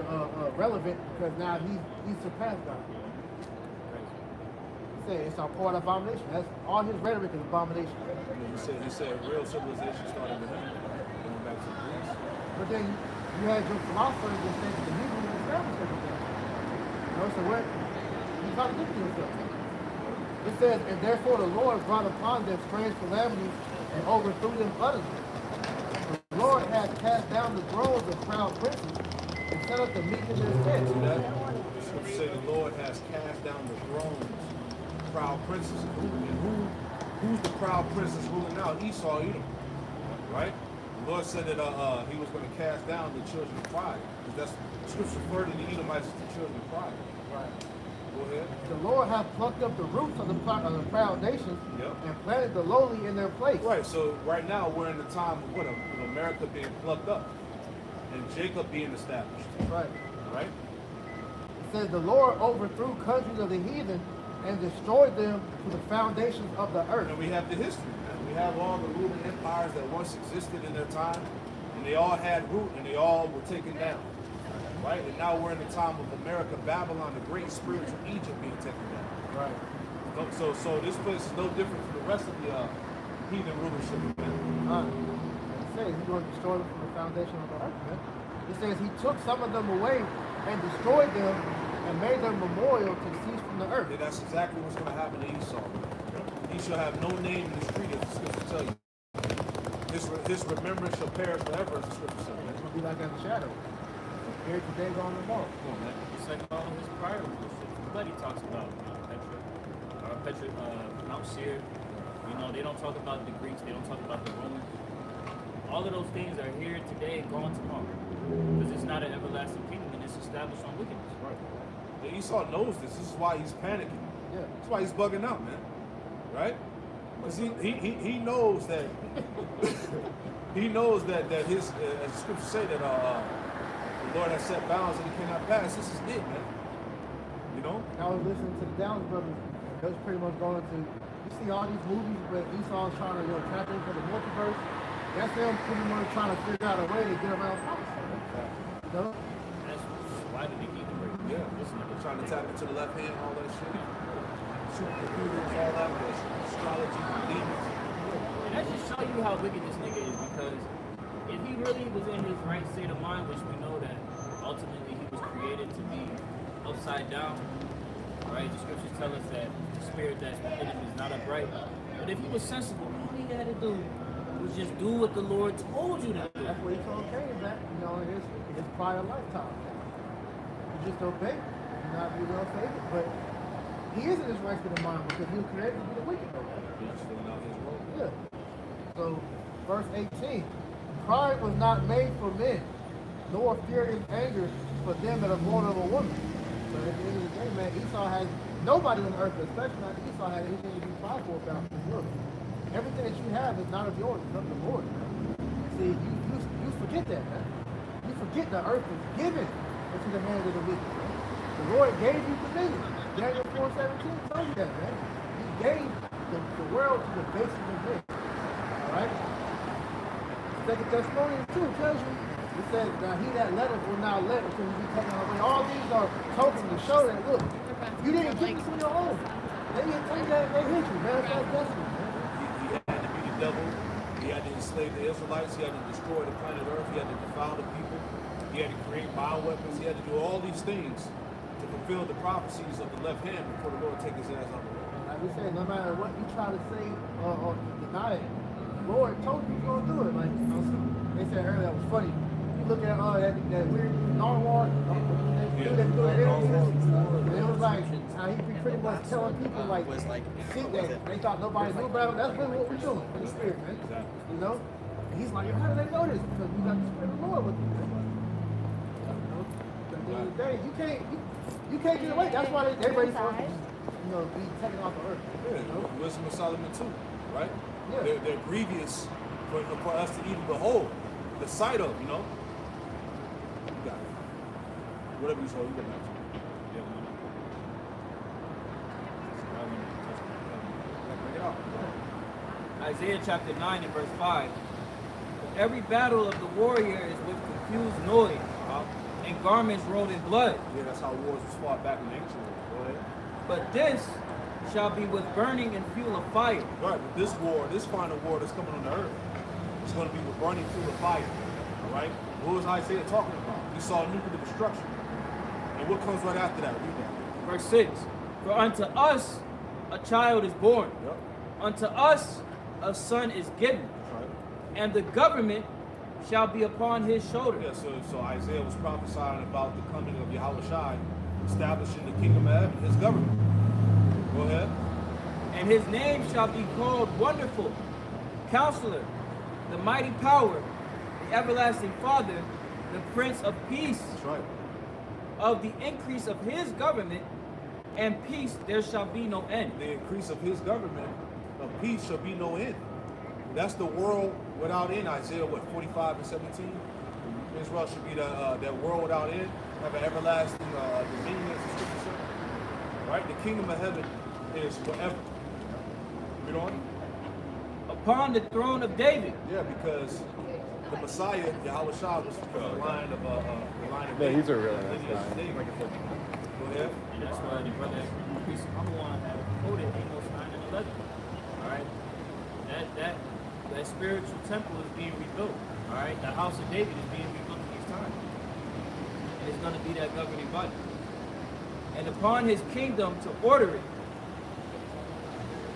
relevant because now he's surpassed God. He said it's our pour out abomination. That's all his rhetoric is abomination. He said real civilization started with him, going back to the Greeks. But then you had your philosophers that said that the Hebrews established everything. You know, so what? You contradicting yourself. It says, and therefore the Lord brought upon them strange calamities and overthrew them utterly. The Lord hath cast down the thrones of proud princes and set up the meek in their stead. See that? Scripture say the Lord has cast down the thrones of proud princes. Who's the proud princes ruling now? Esau, Edom. Right? The Lord said that he was going to cast down the children of pride. Because that's scripture referred to the Edomites as the children of pride. Right. Go ahead. The Lord hath plucked up the roots of the proud nations Yep. and planted the lowly in their place. Right, so right now we're in the time of what? Of America being plucked up and Jacob being established. Right. Right? It says the Lord overthrew countries of the heathen and destroyed them to the foundations of the earth. And we have the history, man. We have all the ruling empires that once existed in their time, and they all had root and they all were taken down. right? And now we're in the time of America, Babylon, the great spiritual Egypt being taken down. Right. So this place is no different from the rest of the heathen rulership. It says he's going to destroy them from the foundation of the earth, man. It says he took some of them away and destroyed them and made them memorial to cease from the earth. Yeah, that's exactly what's going to happen to Esau. He shall have no name in the street, as the scripture tell you. His remembrance shall perish forever, as the scripture says. It's going to be like as a shadow. Here today, gone tomorrow. Come on, man. It's like all of his prior leadership. Everybody talks about Mount Seir. You know, they don't talk about the Greeks. They don't talk about the Romans. All of those things are here today and gone tomorrow. Because it's not an everlasting kingdom and it's established on wickedness. Right. And Esau knows this. This is why he's panicking. Yeah. That's why he's bugging out, man. Right? Because he knows that he knows that his as the scriptures say that the Lord has set bounds and he cannot pass. This is it, man. You know? I was listening to the Downs brothers. They was pretty much going to, you see all these movies where Esau's trying to tap into the multiverse. That's them pretty much trying to figure out a way to get around prophecy. You know? That's why did they keep the break? Yeah. Listen to Trying to tap into the left hand, all that shit. Supercomputers, all that astrology, demons. And that just show you how wicked this nigga is, because if he really was in his right state of mind, which we know that ultimately he was created to be upside down, right? The scriptures tell us that the spirit that's within him is not upright. But if he was sensible, all he had to do was just do what the Lord told you to do. That's what he told Cain back, you know, in his prior lifetime. You just obey, you not be well favored. But he is in his right state of mind because he was created to be the wicked. He's filling out his role. Yeah. So, verse 18. Pride was not made for men, nor fear and anger for them that are born of a woman. So at the end of the day, man, Esau has nobody on earth, especially not Esau, has anything to be prideful about. Look, everything that you have is not of yours, it's of the Lord. See, you forget that, man. You forget the earth was given into the hands of the wicked, man. The Lord gave you dominion. Daniel 4:17 tells you that, man. He gave the world to the basis of men. Alright? Second Thessalonians 2 tells you, it says, now he that letteth will now let until he be taken away. All these are tokens to show that, look, you didn't get this on your own. They didn't tell you that they hit you, man. That's destiny, man. He had to be the devil. He had to enslave the Israelites. He had to destroy the planet Earth. He had to defile the people. He had to create bioweapons. He had to do all these things to fulfill the prophecies of the left hand before the Lord take his ass off the road. Like we said, no matter what you try to say or deny it, the Lord told you he's going to do it. Like, you know, they said earlier, that was funny. You look at that weird Narwhal, it was like how he be pretty much telling people like shit that they thought nobody knew about him. That's really what we're doing in the spirit, man. Exactly. You know? And he's like, how do they know this? Because we got the spirit of the Lord with you, man. You know? At the end of the day, you can't get away. That's why they ready for us to, you know, be taken off the earth. Yeah, You know? Wisdom of Solomon too, right? Yeah. They're grievous for us to even behold the sight of, you know? You got it. Whatever you saw, you got it. Bring it out. Isaiah chapter 9 and verse 5. For every battle of the warrior is with confused noise, and garments rolled in blood. Yeah, that's how wars was fought back in the ancient world. Go ahead. But this shall be with burning and fuel of fire. Right, but this war, this final war that's coming on the earth, is going to be with burning fuel of fire. All right? What was Isaiah talking about? He saw nuclear destruction. And what comes right after that? Read that. Verse 6. For unto us a child is born. Yep. Unto us a son is given. That's right. And the government shall be upon his shoulder. Yeah, so Isaiah was prophesying about the coming of Yahushua, establishing the kingdom of heaven, his government. Go ahead. And his name shall be called Wonderful, Counselor, the Mighty Power, the Everlasting Father, the Prince of Peace. That's right. Of the increase of his government and peace there shall be no end. The increase of his government of peace shall be no end. That's the world without end. Isaiah, 45 and 17? Israel should be that world without end, have an everlasting dominion, as the scripture says. Right? The kingdom of heaven is forever. Read on. Upon the throne of David. Yeah, because the Messiah, Yahweh Shah, was from the line of Man, he's a really nice lineage of guy. David. Go ahead. And that's why the brother Priest Amawon had quoted Amos 9 and 11. Alright? That spiritual temple is being rebuilt. Alright? The house of David is being rebuilt in these times. And it's going to be that governing body. And upon his kingdom to order it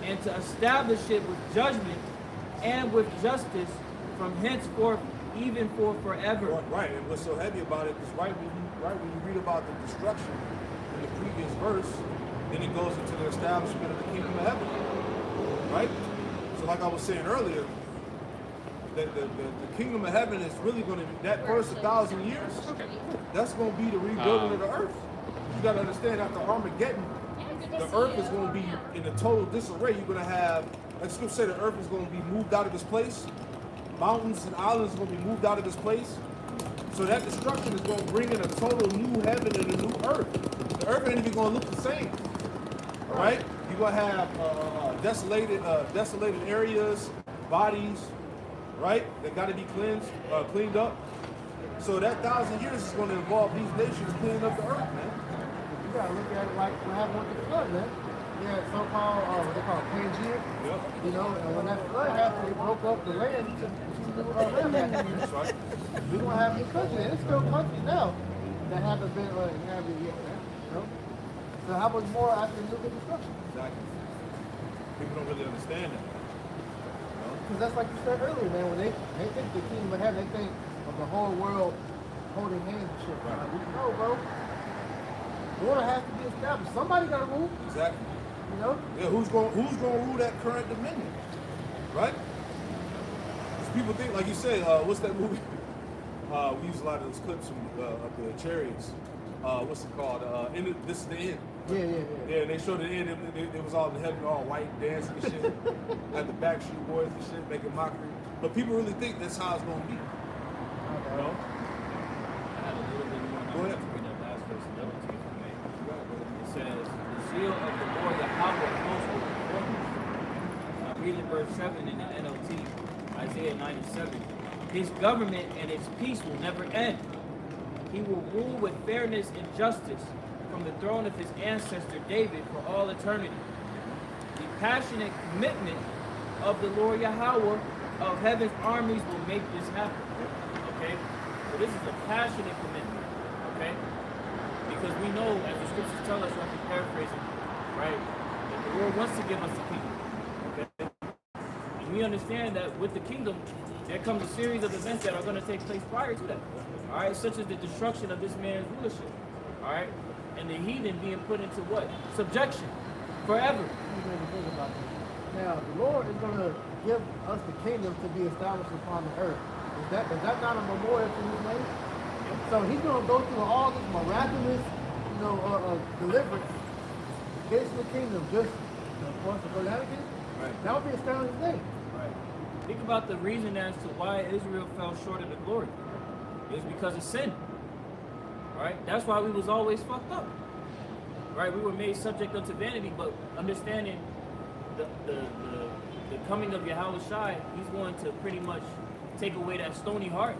and to establish it with judgment and with justice from henceforth even for forever. Right, and what's so heavy about it is right when you read about the destruction in the previous verse, then it goes into the establishment of the kingdom of heaven. Right? So like I was saying earlier, the kingdom of heaven is really going to be that first 1,000 years. That's going to be the rebuilding of the earth. You got to understand, after Armageddon, the earth is going to be in a total disarray. You're going to have, like Scripture say, the earth is going to be moved out of its place. Mountains and islands are going to be moved out of its place. So that destruction is going to bring in a total new heaven and a new earth. The earth ain't even going to look the same. All right? You're going to have desolated areas, bodies, right? That got to be cleaned up. So that 1,000 years is going to involve these nations cleaning up the earth, man. You gotta look at it like what happened with the flood, man. Yeah, so-called, what they call Pangea. Yep. You know, and when that flood happened, it broke up the land to land back. That's right. We're gonna have new countries, and it's still countries now that haven't been inhabited yet, man. You know? So how much more after look at destruction? Exactly. People don't really understand that. Because that's like you said earlier, man. When they think the kingdom of heaven, they think of the whole world holding hands and shit. Right. Like, no, bro. Order has to be established. Somebody gotta rule. Exactly. You know? Yeah, who's going to rule that current dominion, right? Because people think, like you say, what's that movie? We use a lot of those clips from of the Chariots. What's it called? This is the end. Yeah. Yeah, and they showed the end. It was all in heaven, all white, dancing and shit. Had the Backstreet Boys and shit, making mockery. But people really think that's how it's going to be. You know? I had a little bit more. Go ahead. Read that last verse and double take from me. It says, "The zeal of the Lord Yahweh flows with performance." I'm reading verse 7 in the NLT, Isaiah 97. His government and its peace will never end. He will rule with fairness and justice from the throne of his ancestor David for all eternity. The passionate commitment of the Lord Yahweh of heaven's armies will make this happen. Okay? So this is a passionate commitment. Okay? Because we know, as the scriptures tell us, I'm paraphrasing, right, that the Lord wants to give us the kingdom. Okay? And we understand that with the kingdom, there comes a series of events that are going to take place prior to that. All right? Such as the destruction of this man's rulership. All right? And the heathen being put into what? Subjection. Forever. You need to think about that. Now, the Lord is going to give us the kingdom to be established upon the earth. Is that not a memorial to his name? So he's going to go through all this miraculous, deliverance, get to the kingdom, just for us to go down again. Right. That would be a astounding thing. Right. Think about the reason as to why Israel fell short of the glory. It's because of sin. Right? That's why we was always fucked up. Right? We were made subject unto vanity, but understanding the coming of Yahweh Shai, he's going to pretty much take away that stony heart.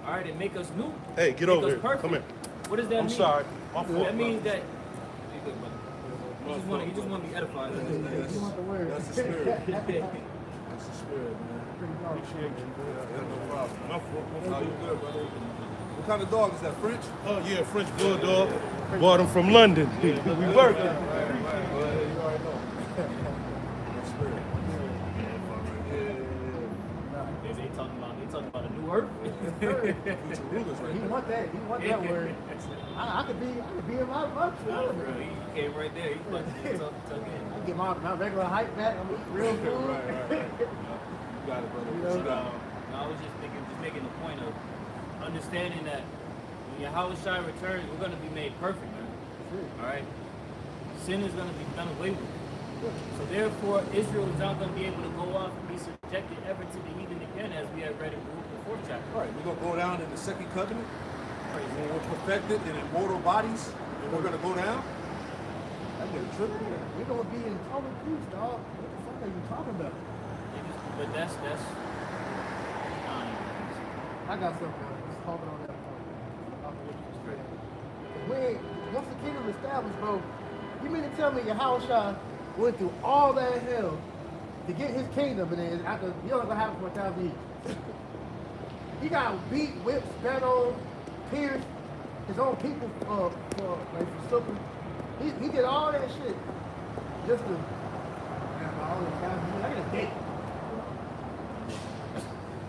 All right, and make us new. Hey, get make over us here. perfect. Come here. What does that I'm mean? sorry. My fault, That means brother. that he just want to be edified. You want the word. That's the spirit. That's the spirit, man. Pretty powerful. Appreciate you. Yeah, no problem. My fault. No, you good, brother. What kind of dog is that? French? Oh, yeah, French Bulldog. Bought him from London. We working. Right. Well, you already know. That's spirit. They talking about a new earth. Future rulers right He there. want that. He want that word. I could be in my Nah, true. bro, he came right there. He about to tuck in. I get my regular height back. I'm eating real food. Right. You got it, brother. You What know, you got? I was just making the point of understanding that when Yahweh Shai returns, we're going to be made perfect, man. All right? Sin is going to be done away with. So therefore, Israel is not going to be able to go off and be subjected ever to the heathen again, as we have read in the 4th chapter. All right, we're going to go down in the second covenant. When we're perfected in immortal bodies, and we're going to go down. That nigga tripping. We're gonna be in total peace, dog. What the fuck are you talking about? But that's I got something else. Just talking on that point. Off of what you just said. Once the kingdom is established, bro, you mean to tell me Yahushua went through all that hell to get his kingdom, and then after you don't know what happened for 1,000 years? He got beat, whipped, spat on, pierced, his own people for something. He did all that shit just to all the 1,000 years. I get a date.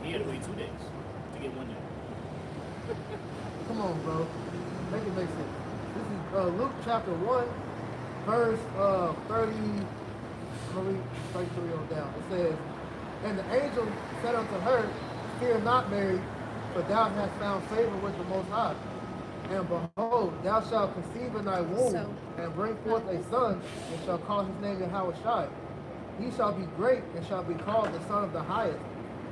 He had to wait 2 days to get 1 day. Come on, bro. Make it make sense. This is Luke chapter 1, verse 30. I'm going to read 33 on down. It says, and the angel said unto her, fear not, Mary, for thou hast found favor with the Most High. And behold, thou shalt conceive in thy womb, and bring forth a son, and shall call his name Yahushua. He shall be great, and shall be called the Son of the Highest.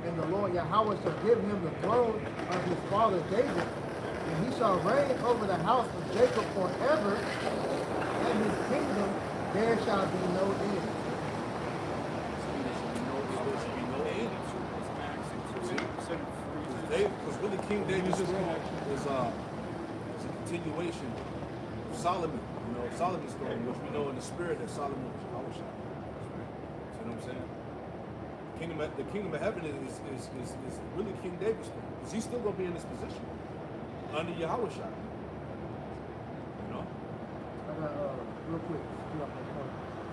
And the Lord Yahweh shall give him the throne of his father David, and he shall reign over the house of Jacob forever, and his kingdom there shall be no end. Because really King David's throne is a continuation of Solomon, Solomon's throne, which we know in the spirit that Solomon was Yahushua. See what I'm saying? The kingdom of heaven is really King David's throne. Because he's still going to be in this position under Yahushua. I got, real quick,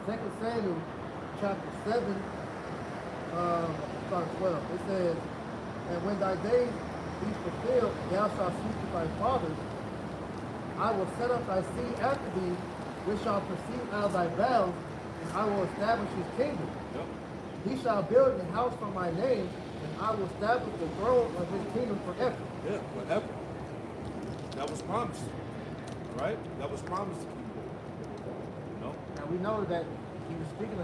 Second Samuel chapter 7, start 12. It says, and when thy days be fulfilled, thou shalt sleep with thy fathers. I will set up thy seed after thee, which shall proceed out of thy bowels, and I will establish his kingdom. Yep. He shall build a house for my name, and I will establish the throne of his kingdom forever. Yeah, forever. That was promised, right? That was promised to King David. Now we know that he was speaking of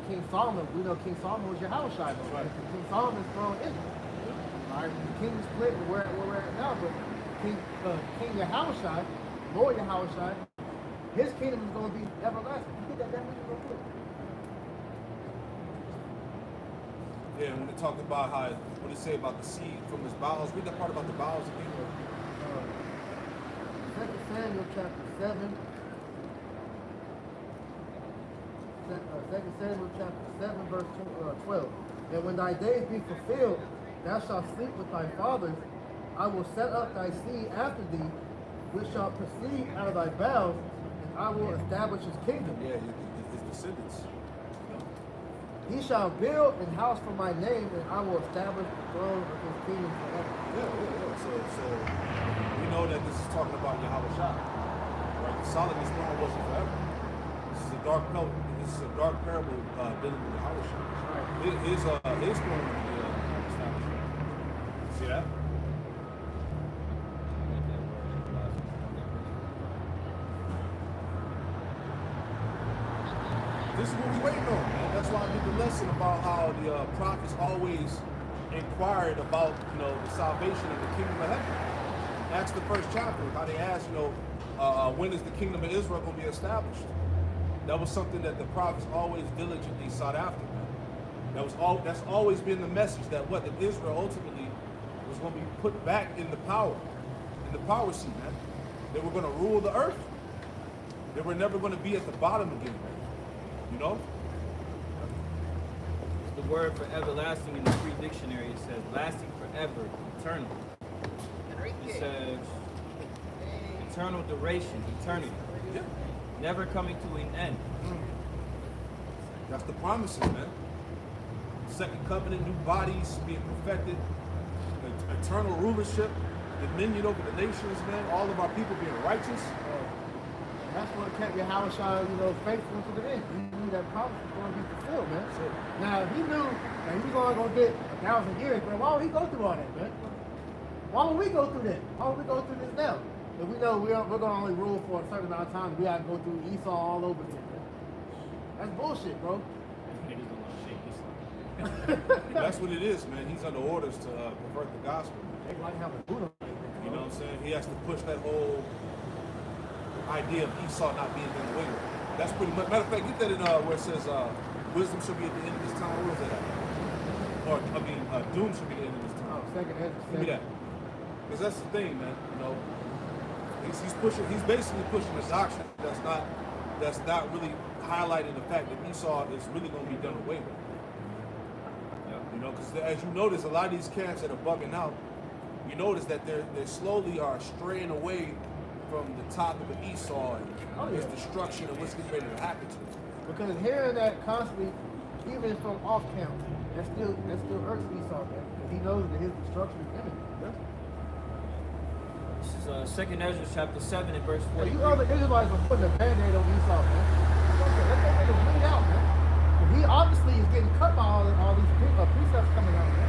King Solomon. We know King Solomon was Yahushua. Right. King Solomon's throne is. All right, the kingdom split where we're at now, but King Yahushua, Lord Yahushua, his kingdom is going to be everlasting. You get that real quick. Yeah, when they talked about what they say about the seed from his bowels, read that part about the bowels again. 2 Samuel chapter 7. 2 Samuel chapter 7, verse 12. And when thy days be fulfilled, thou shalt sleep with thy fathers. I will set up thy seed after thee, which shall proceed out of thy bowels, and I will establish his kingdom. Yeah, his descendants. He shall build an house for my name, and I will establish the throne of his kingdom forever. Yeah. So we know that this is talking about Yahushua. Right? Solomon's throne wasn't forever. This is a dark parable. Dealing with Yahushua. Right. His throne will be established. See that? This is what we're waiting on, man. That's why I did the lesson about how the prophets always inquired about, the salvation of the kingdom of heaven. Acts the first chapter, how they asked, when is the kingdom of Israel going to be established? That was something that the prophets always diligently sought after, man. That's always been the message that Israel ultimately was going to be put back in the power seat, man. They were going to rule the earth. They were never going to be at the bottom again, man. The word for everlasting in the Greek dictionary, it says lasting forever, eternal. It says eternal duration, eternity. Yeah. Never coming to an end. That's the promises, man. Second covenant, new bodies being perfected, eternal rulership, dominion over the nations, man. All of our people being righteous. That's what kept Yahushua, faithful to the end. He knew that promise was going to be fulfilled, man. Now, if he knew that he was only going to get 1,000 years, man, why would he go through all that, man? Why would we go through that? Why would we go through this now? If we know we're going to only rule for a certain amount of time, we got to go through Esau all over again, man. That's bullshit, bro. That's what it is, man. He's under orders to pervert the gospel. They like having Buddha. You know what I'm saying? He has to push that whole idea of Esau not being done away with. That's pretty much. Matter of fact, get that in where it says wisdom should be at the end of this time. Where is that at? Or doom should be at the end of this time. Oh, second Ezra. Give me that. Because that's the thing, man. You know, he's basically pushing a doctrine that's not really highlighting the fact that Esau is really going to be done away with. You know, because as you notice, a lot of these camps that are bugging out, you notice that they slowly are straying away from the topic of Esau and his destruction and what's getting ready to happen to him. Because hearing that constantly, even from off camp, that still hurts Esau, man. Because he knows that his destruction is imminent. This is 2nd Ezra chapter 7 and verse Hey, 43. you know the Israelites are putting a band-aid on Esau, man. Let that nigga bleed out, man. And he obviously is getting cut by all these precepts coming out, man.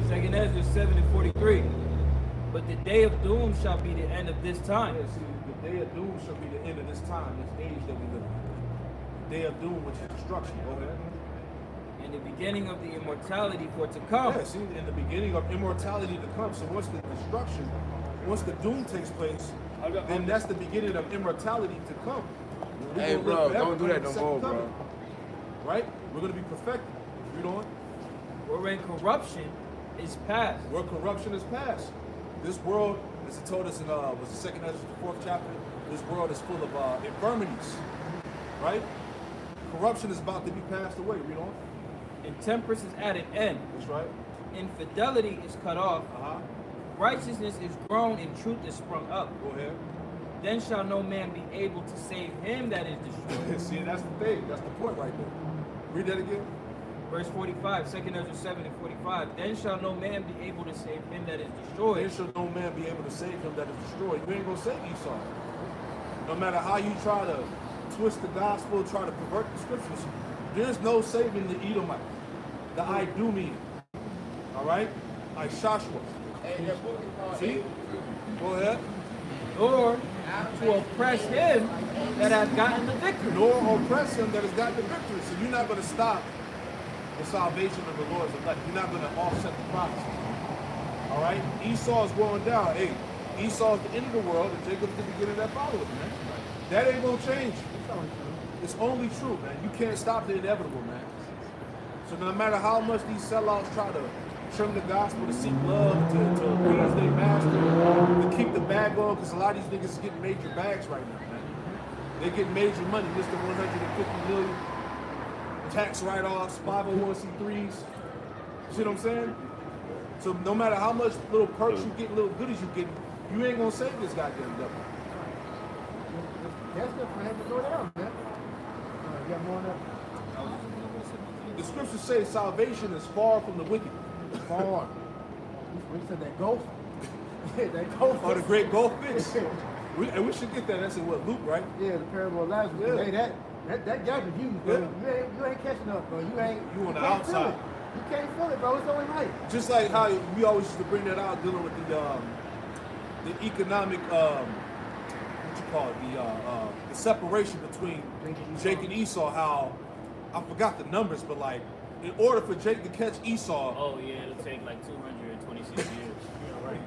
Second Ezra 7 and 43. But the day of doom shall be the end of this time. Yeah, see, the day of doom shall be the end of this time, this age that we live in. The day of doom, which is destruction. Go ahead. And the beginning of the immortality for to come. Yeah, see, in the beginning of immortality to come. So once the destruction, once the doom takes place, then that's the beginning of immortality to come. Hey, bro, don't do that no more, bro. Right? We're going to be perfected. You know what? Wherein corruption is past. Where corruption is past. This world, as it told us in was the 2nd Ezra, the 4th chapter, this world is full of infirmities. Right? Corruption is about to be passed away. You know? And temperance is at an end. That's right. Infidelity is cut off. Righteousness is grown and truth is sprung up. Go ahead. Then shall no man be able to save him that is destroyed. See, that's the thing. That's the point right there. Read that again. Verse 45, 2nd Ezra 7 and 45. Then shall no man be able to save him that is destroyed. Then shall no man be able to save him that is destroyed. You ain't gonna save Esau. No matter how you try to twist the gospel, try to pervert the scriptures, there's no saving the Edomite, the Idumean. All right, like Joshua. See? Go ahead. Or to oppress him that has gotten the victory. Nor oppress him that has gotten the victory. So you're not gonna stop the salvation of the Lord's elect. You're not gonna offset the prophecy. All right? Esau is going down. Hey, Esau is the end of the world, and Jacob's the beginning that follows, man. That ain't gonna change. It's only true, man. You can't stop the inevitable, man. So no matter how much these sellouts try to trim the gospel to seek love, to appease their master, to keep the bag on, because a lot of these niggas is getting major bags right now, man. They get major money, Mr. 150 million, tax write-offs, 501c3s. See what I'm saying? So no matter how much little perks you get, little goodies you get, you ain't gonna save this goddamn devil. That's good for him to go down, man. You got more on that? The scriptures say salvation is far from the wicked. Far. We said that gulf. That gulf. Oh, the great gulf fix. And we should get that. That's in what, Luke, right? Yeah, the parable of Lazarus. Yeah. Hey, that gap is huge, bro. Yeah. You ain't catching up, bro. You on the can't feel outside. it. You can't feel it, bro. It's only right. Just like how we always used to bring that out dealing with the economic what you call it, the separation between Jake and Esau. How I forgot the numbers, but like in order for Jake to catch Esau, Oh yeah, it'll take like 226 years. yeah, right.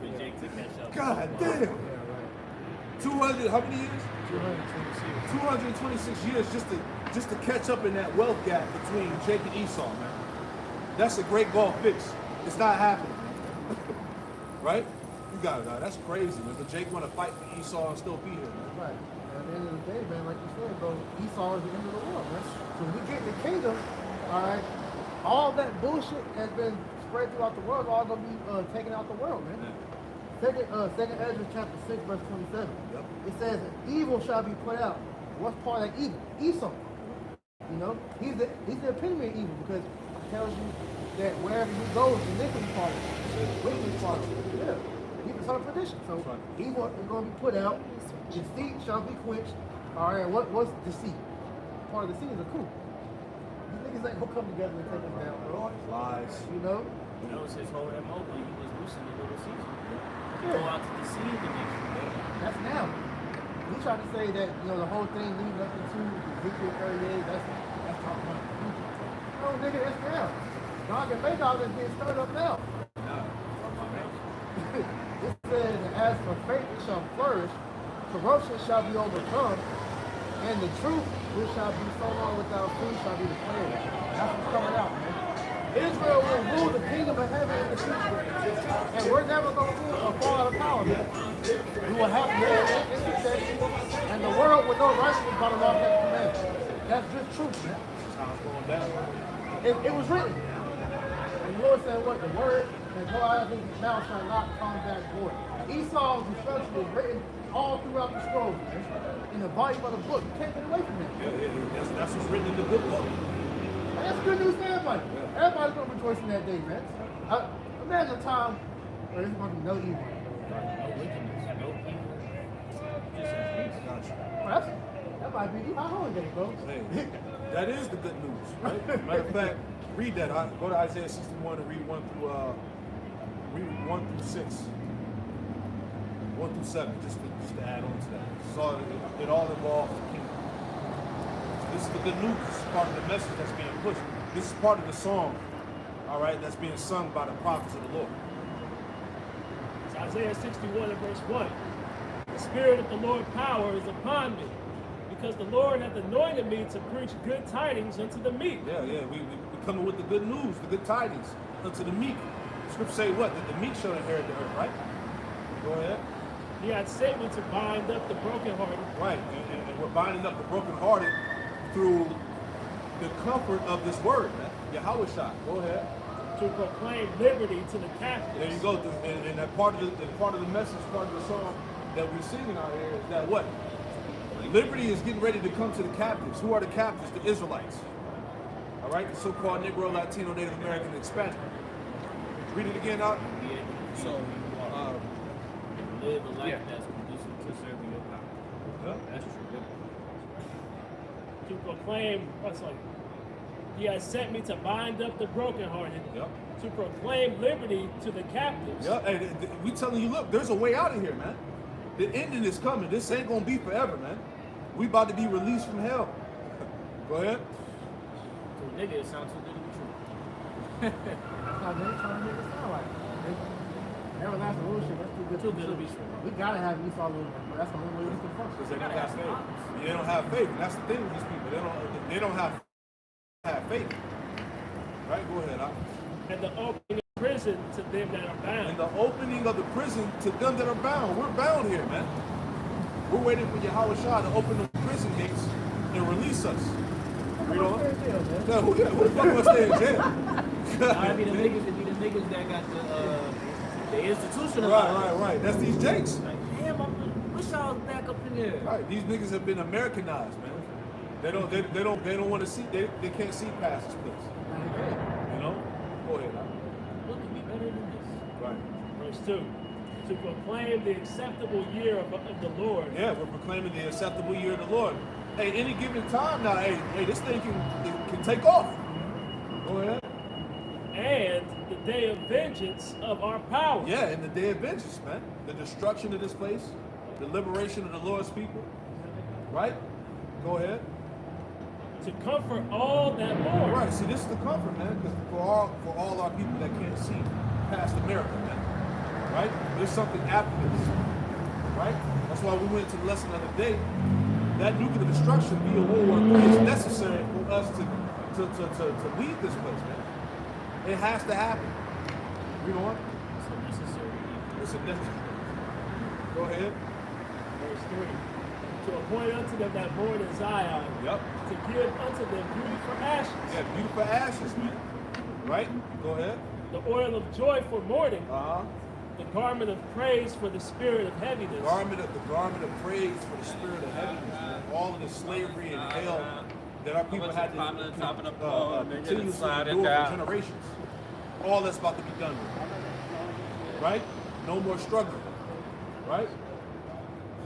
For Jake to catch up. God damn, Yeah, right. 200 how many years? 226 years just to catch up in that wealth gap between Jake and Esau, man. That's a great golf fix. It's not happening, right? You got it, that's crazy, man. But Jake want to fight for Esau and still be here, man. Right. At the end of the day, man, like you said, bro, Esau is the end of the world, man. So when we get in the kingdom, all right, all that bullshit has been spread throughout the world, all gonna be taken out the world, man. Second Ezra chapter 6, verse 27. Yep. It says, evil shall be put out. What's part of that evil? Esau. You know, he's the epitome of evil because it tells you that wherever he goes, iniquity follows. Wickedness follows. Yeah. He's the son of perdition. So evil is going to be put out. Deceit shall be quenched. All right, what's deceit? Part of deceit is a coup. These niggas ain't gonna come together and take us down, bro. Lies. You know? That was his whole MO when he was loosing the little season. He go out to deceive the nation. That's now. He tried to say that, you know, the whole thing leading up into Ezekiel 38, that's talking about the future. No, nigga, that's now. Gog and Magog is being stirred up now. It says, as for faith it shall flourish, corruption shall be overcome, And the truth, which shall be so long without food, shall be declared. That's what's coming out, man. Israel will rule the kingdom of heaven in the future. And we're never going to rule or fall out of power, man. We will have more intercession, and the world will know righteousness by the law of that commandment. That's just truth, man. That's how it's going down. It was written. And the Lord said what? The word that go out of his mouth shall not come back void. Esau's instruction is written all throughout the scrolls, man. In the volume of the book. You can't get away from that. That's what's written in the good book. And that's good news for everybody. Everybody's going to rejoice in that day, man. Imagine a time where there's going to be no evil. No wickedness, no evil. Just in peace. Well, that might be my holiday, bro. Hey, that is the good news, right? Matter of fact, read that. Go to Isaiah 61 and read 1 through 6. 1 through 7, just to add on to that. So it all involves the kingdom. This is the good news. This is part of the message that's being pushed. This is part of the song, all right, that's being sung by the prophets of the Lord. It's Isaiah 61 and verse 1. The Spirit of the Lord power is upon me, because the Lord hath anointed me to preach good tidings unto the meek. Yeah, we coming with the good news, the good tidings unto the meek. The scriptures say what? That the meek shall inherit the earth, right? Go ahead. He hath sent me to bind up the brokenhearted. Right, and we're binding up the brokenhearted through the comfort of this word, man. Yahweh shot. Go ahead. To proclaim liberty to the captives. There you go. And that part of the message, part of the song that we're singing out here is that what? Liberty is getting ready to come to the captives. Who are the captives? The Israelites. All right, the so-called Negro, Latino, Native American, and Hispanic. Read it again out. So, live a life that's conducive to serving your power. Yeah. That's true. To proclaim, he has sent me to bind up the brokenhearted. Yep. To proclaim liberty to the captives. Yeah, hey, we telling you, look, there's a way out of here, man. The ending is coming. This ain't gonna be forever, man. We about to be released from hell. Go ahead. To a nigga, it sounds too good to be true. That's how they're trying to make it sound like. Everlasting rulership, that's too good to be true. We gotta have Esau rulership, but that's the only way we can function. Because they don't have faith. They don't have faith. And that's the thing with these people. They don't have faith. Right? Go ahead. And the opening of prison to them that are bound. And the opening of the prison to them that are bound. We're bound here, man. We're waiting for Yahweh Shah to open the prison gates and release us. You know? No, who the fuck gonna stay in jail? I be the niggas that got the institutionalized. Right. That's these jakes. Like, damn, I wish I was back up in there. Right. These niggas have been Americanized, man. They don't want to see. They can't see past this place. You know? Go ahead. What could be better than this? Right. Verse 2. To proclaim the acceptable year of the Lord. Yeah, we're proclaiming the acceptable year of the Lord. Hey, any given time now, hey, this thing can take off. Go ahead. And the day of vengeance of our power. Yeah, and the day of vengeance, man. The destruction of this place, the liberation of the Lord's people. Right? Go ahead. To comfort all that mourn. Right, see, this is the comfort, man, because for all our people that can't see past America, man. Right? There's something after this. Right? That's why we went to the lesson of the day. That nuclear destruction via World War III is necessary for us to leave this place, man. It has to happen. You know what? It's a necessary. It's a necessary. Go ahead. Verse 3. To appoint unto them that mourn in Zion. Yep. To give unto them beauty for ashes. Yeah, beautiful ashes, man. Right? Go ahead. The oil of joy for mourning. Uh-huh. The garment of praise for the spirit of heaviness. The garment of praise for the spirit of heaviness, man. All of the slavery and hell that our people had to continuously endure for generations. All that's about to be done with. Right? No more struggling. Right?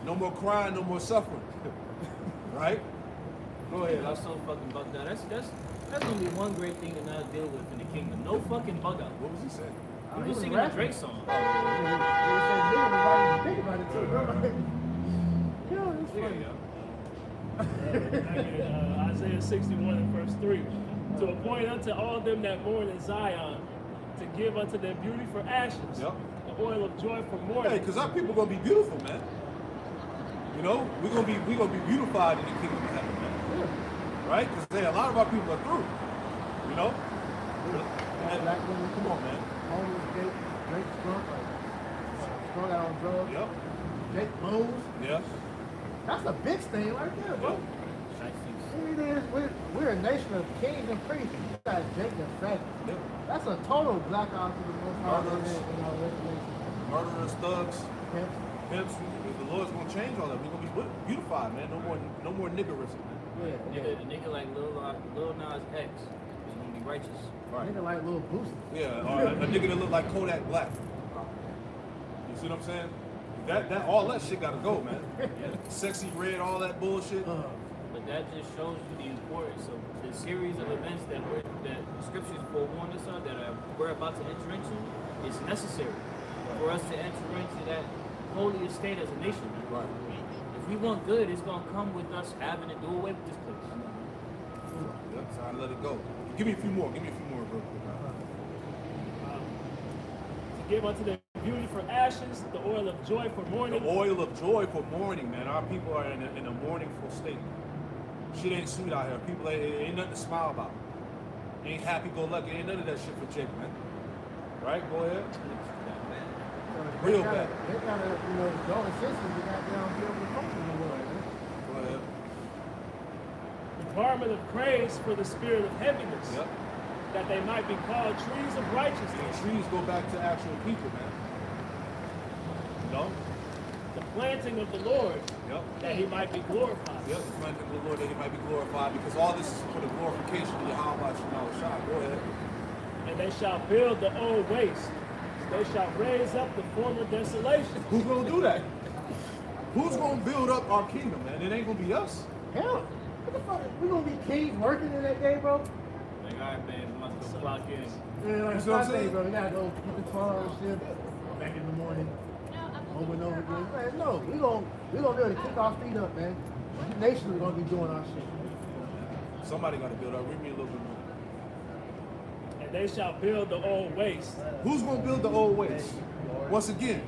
No more crying, no more suffering. Right? Go ahead. I'm so fucking bugged out. That's gonna be one great thing to not deal with in the kingdom. No fucking bug out. What was he saying? He was singing a Drake song. Isaiah 61 and verse 3. To appoint unto all them that mourn in Zion, to give unto them beauty for ashes. Yep. The oil of joy for mourning. Hey, because our people gonna be beautiful, man. You know, we're gonna be beautified in the kingdom of heaven. right? Because a lot of our people are through, you know? And, Black women, come on, man. homeless Jake Strunk, like strung out on drugs. Yep. Jake Moves. Yes. That's a big thing right there, bro. It is. We're a nation of kings and priests. You got Jake and Faggot. Yep. That's a total black out to the most high Murderers. in our reservation. Murderers, thugs, Pimps. pimps. The Lord's gonna change all that. We're gonna be beautified, man. No more niggerism, man. Yeah. A nigga like Lil Nas X is gonna be righteous. Right. Nigga like Lil Boosie. Yeah, or a nigga that look like Kodak Black. You see what I'm saying? That all that shit gotta go, man. Sexy red, all that bullshit. But that just shows you the importance of the series of events that the scriptures forewarn us of, that we're about to enter into. It's necessary for us to enter into that holy estate as a nation. Right. If we want good, it's gonna come with us having to do away with this place. Yep, so I let it go. Give me a few more, real quick. To give unto them beauty for ashes, the oil of joy for mourning. The oil of joy for mourning, man. Our people are in a mourningful state. Shit ain't sweet out here. People ain't nothing to smile about. Ain't happy-go-lucky. Ain't none of that shit for Jake, man. Right? Go ahead. Real bad. They gotta, the only system to goddamn be able to function in the world, man. Go ahead. The garment of praise for the spirit of heaviness, Yep. that they might be called trees of The righteousness, trees go back to actual people, man. You know? the planting of the Lord, Yep. that he might be glorified. Yep. The planting of the Lord that he might be glorified, because all this is for the glorification of Yahweh Shah. Go ahead. And they shall build the old waste. They shall raise up the former desolation. Who's gonna do that? Who's gonna build up our kingdom, man? It ain't gonna be us. Hell, what the fuck? We gonna be kings working in that day, bro? Like, all right, man, we must go clock in. Yeah, like You see what I'm I say, saying? bro, we gotta go get the car and shit. Back in the morning, over and over again. Man, no, we gonna be able to kick our feet up, man. The nation is gonna be doing our shit. Somebody gotta build up. Read me a little bit more. And they shall build the old waste. Who's gonna build the old ways? Once again,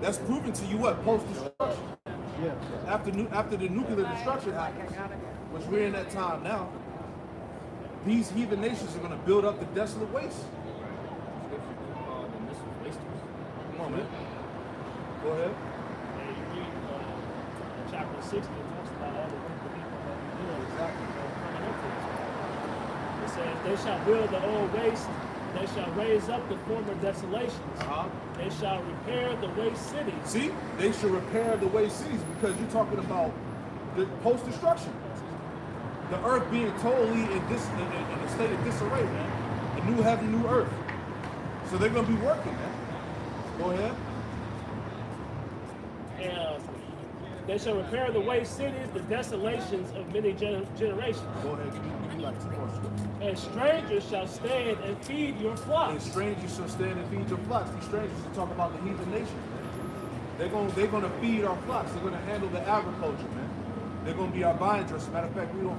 that's proven to you what? Post-destruction. Yeah. After the nuclear destruction happens, which we're in that time now, these heathen nations are gonna build up the desolate waste. Come on, man. Go ahead. And you read chapter 60, it talks about all the work that people have been doing. Exactly. Coming up to this point. It says, they shall build the old waste, they shall raise up the former desolations, they shall repair the waste cities. See, they should repair the waste cities, because you're talking about the post-destruction. The earth being totally in a state of disarray, man. A new heaven, new earth. So they're gonna be working, man. Go ahead. And they shall repair the waste cities, the desolations of many generations. Go ahead, give me like 2 more scriptures. And strangers shall stand and feed your And flocks. strangers shall stand and feed your flocks. These strangers are talking about the heathen nations, man. They're gonna feed our flocks. They're gonna handle the agriculture, man. They're gonna be our vine dressers. Matter of fact, we don't.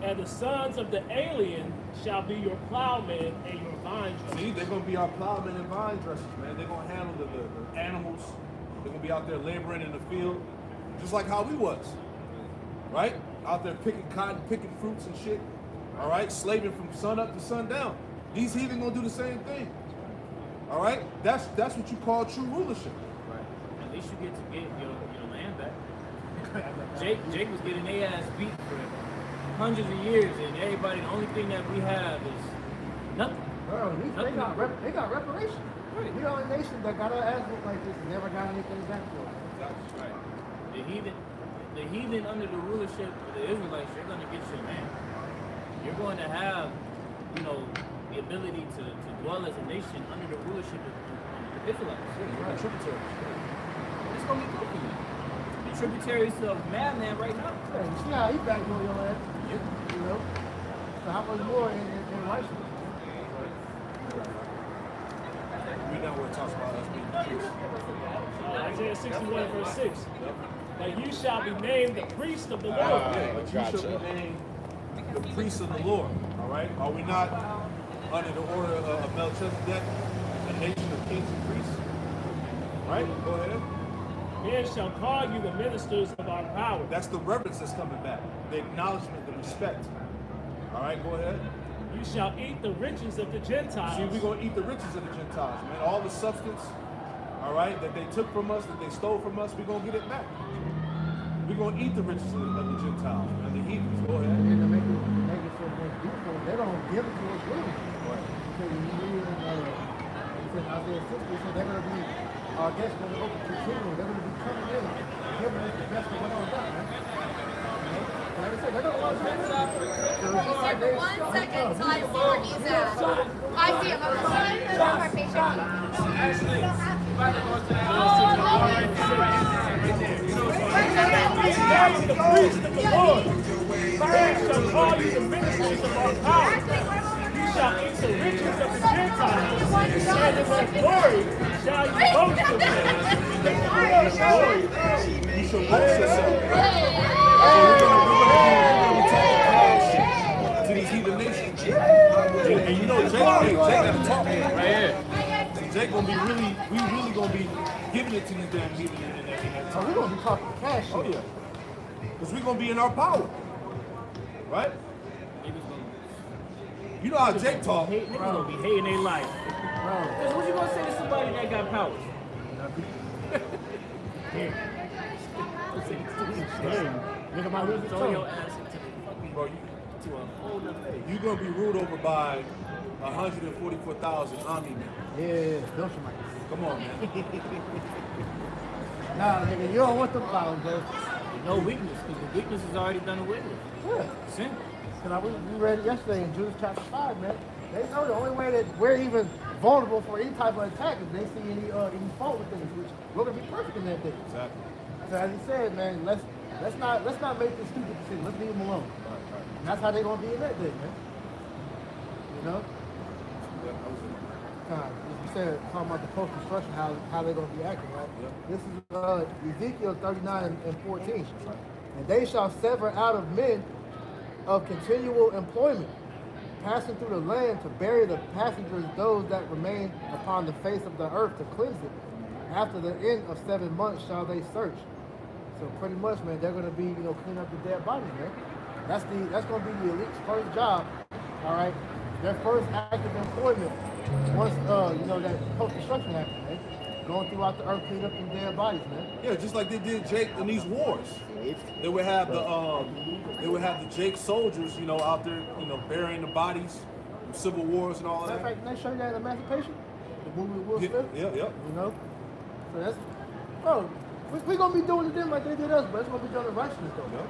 And the sons of the alien shall be your plowmen and your vine dressers. See, they're gonna be our plowmen and vine dressers, man. They're gonna handle the animals. They're gonna be out there laboring in the field, just like how we was, right? Out there picking cotton, picking fruits and shit. All right, slaving from sun up to sundown. These heathen gonna do the same thing. All right, that's what you call true rulership. Right. At least you get to get your land back. Jake was getting their ass beat for hundreds of years, and everybody, the only thing that we have is nothing. Bro, they got reparations. Right. We are a nation that got our ass whooped like this and never got anything back for us. That's right. The heathen under the rulership of the Israelites, you're gonna get your land. You're going to have, the ability to dwell as a nation under the rulership of the Israelites. Right. Tributaries. It's gonna be good for you. The tributaries of Madman right now. Hey, you see how he back on your ass? Yep. So how much more in righteousness? We know where it talks about us being the priests. Isaiah 61 verse 6. But you shall be named the priest of the Lord. Yeah, but you shall be named the priests of the Lord. All right? Are we not under the order of Melchizedek, a nation of kings and priests? Right? Go ahead. Men shall call you the ministers of our power. That's the reverence that's coming back. The acknowledgement, the respect. All right, go ahead. You shall eat the riches of the Gentiles. See, we're going to eat the riches of the Gentiles, man. All the substance, all right, that they took from us, that they stole from us, we're going to get it back. We're going to eat the riches of the Gentiles, man. The heathens. Go ahead. And to make it so much beautiful, they don't give it to us willingly. So you read in Isaiah 60, so they're going to be, our guests going to open continuing. They're going to be coming in, giving us the best of what all got, man. Like I said, they're going to want to He said for 1 second till I see where he's at. I see him. I'm sorry. I'm patient. The priest of the Lord. Men shall call you the ministers of our power. You shall eat the riches of the Gentiles. And in their glory shall you boast yourself. You should boast yourself. We're gonna be talking cash to these heathen nations. And you know, Jake got to talk right here. Jake gonna be we really gonna be giving it to these damn heathen in that So we're going to be talking cash. Oh yeah. Because we're gonna be in our power. Right? You know how Jake talk. Niggas gonna be hating their life. Bro. Cause what you gonna say to somebody that got powers? Look at my losing Throw your toe. ass into the fucking Bro, to a whole nother place. you're gonna be ruled over by 144,000 army men. Yeah, those are my. Come on, man. Nah, nigga, you don't want them problems, bro. No weakness, because the weakness is already done away with. Yeah. Sin. Because we read it yesterday in Judas chapter 5, man. They know the only way that we're even vulnerable for any type of attack is they see any fault with things, which we're gonna be perfect in that day. Exactly. So as he said, man, let's not make this stupid decision. Let's leave them alone. And that's how they're gonna be in that day, man. You know? As you said, talking about the post-construction, how they're gonna be acting, right? Yep. This is Ezekiel 39 and 14. And they shall sever out of men of continual employment, passing through the land to bury the passengers, those that remain upon the face of the earth to cleanse it. After the end of 7 months shall they search. So pretty much, man, they're gonna be, clean up the dead bodies, man. That's gonna be the elite's first job, all right? Their first active employment once that post-construction happens, man. Going throughout the earth, clean up them dead bodies, man. Yeah, just like they did Jake in these wars. They would have the Jake soldiers, out there, burying the bodies, from civil wars and all of Matter of that. fact, didn't they show you that in Emancipation? The movie with Will Smith? Yeah. So that's, bro, we're going to be doing to them like they did us, but it's going to be done in righteousness, though. Yeah.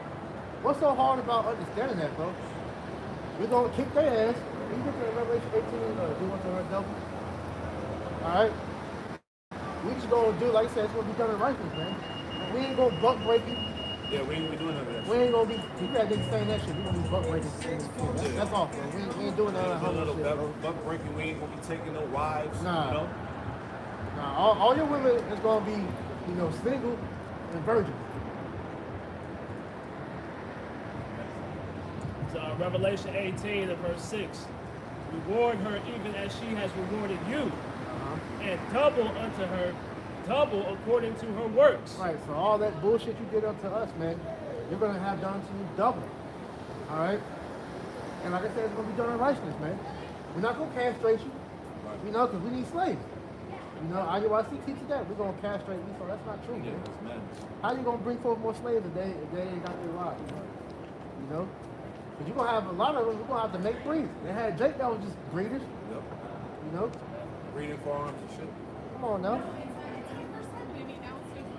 What's so hard about understanding that, bro? We're going to kick their ass. When you get to Revelation 18, do unto her double. All right? We just going to do, like I said, it's going to be done in righteousness, man. We ain't going to buck break you. Yeah, we ain't be doing none of that. We ain't going to be, if you had niggas saying that shit, we going to be buck breaking. That's all, bro. We ain't doing that No whole little shit, bro. buck breaking. We ain't gonna be taking no wives. Nah. Nah, all your women is gonna be, single and virgin. So Revelation 18 and verse 6. Reward her even as she has rewarded you, and double unto her, double according to her works. Right, so all that bullshit you did unto us, man, you're gonna have done to you double. All right? And like I said, it's gonna be done in righteousness, man. We're not gonna castrate you, because we need slaves. IUIC teaches that. We're gonna castrate you, so that's not true, Yeah, man. it's madness. How you gonna bring forth more slaves if they ain't got their wives? Because you're gonna have a lot of them, we're gonna have to make breeds. They had Jake that was just breeders, Yep. Breeding farms and shit. Come on now.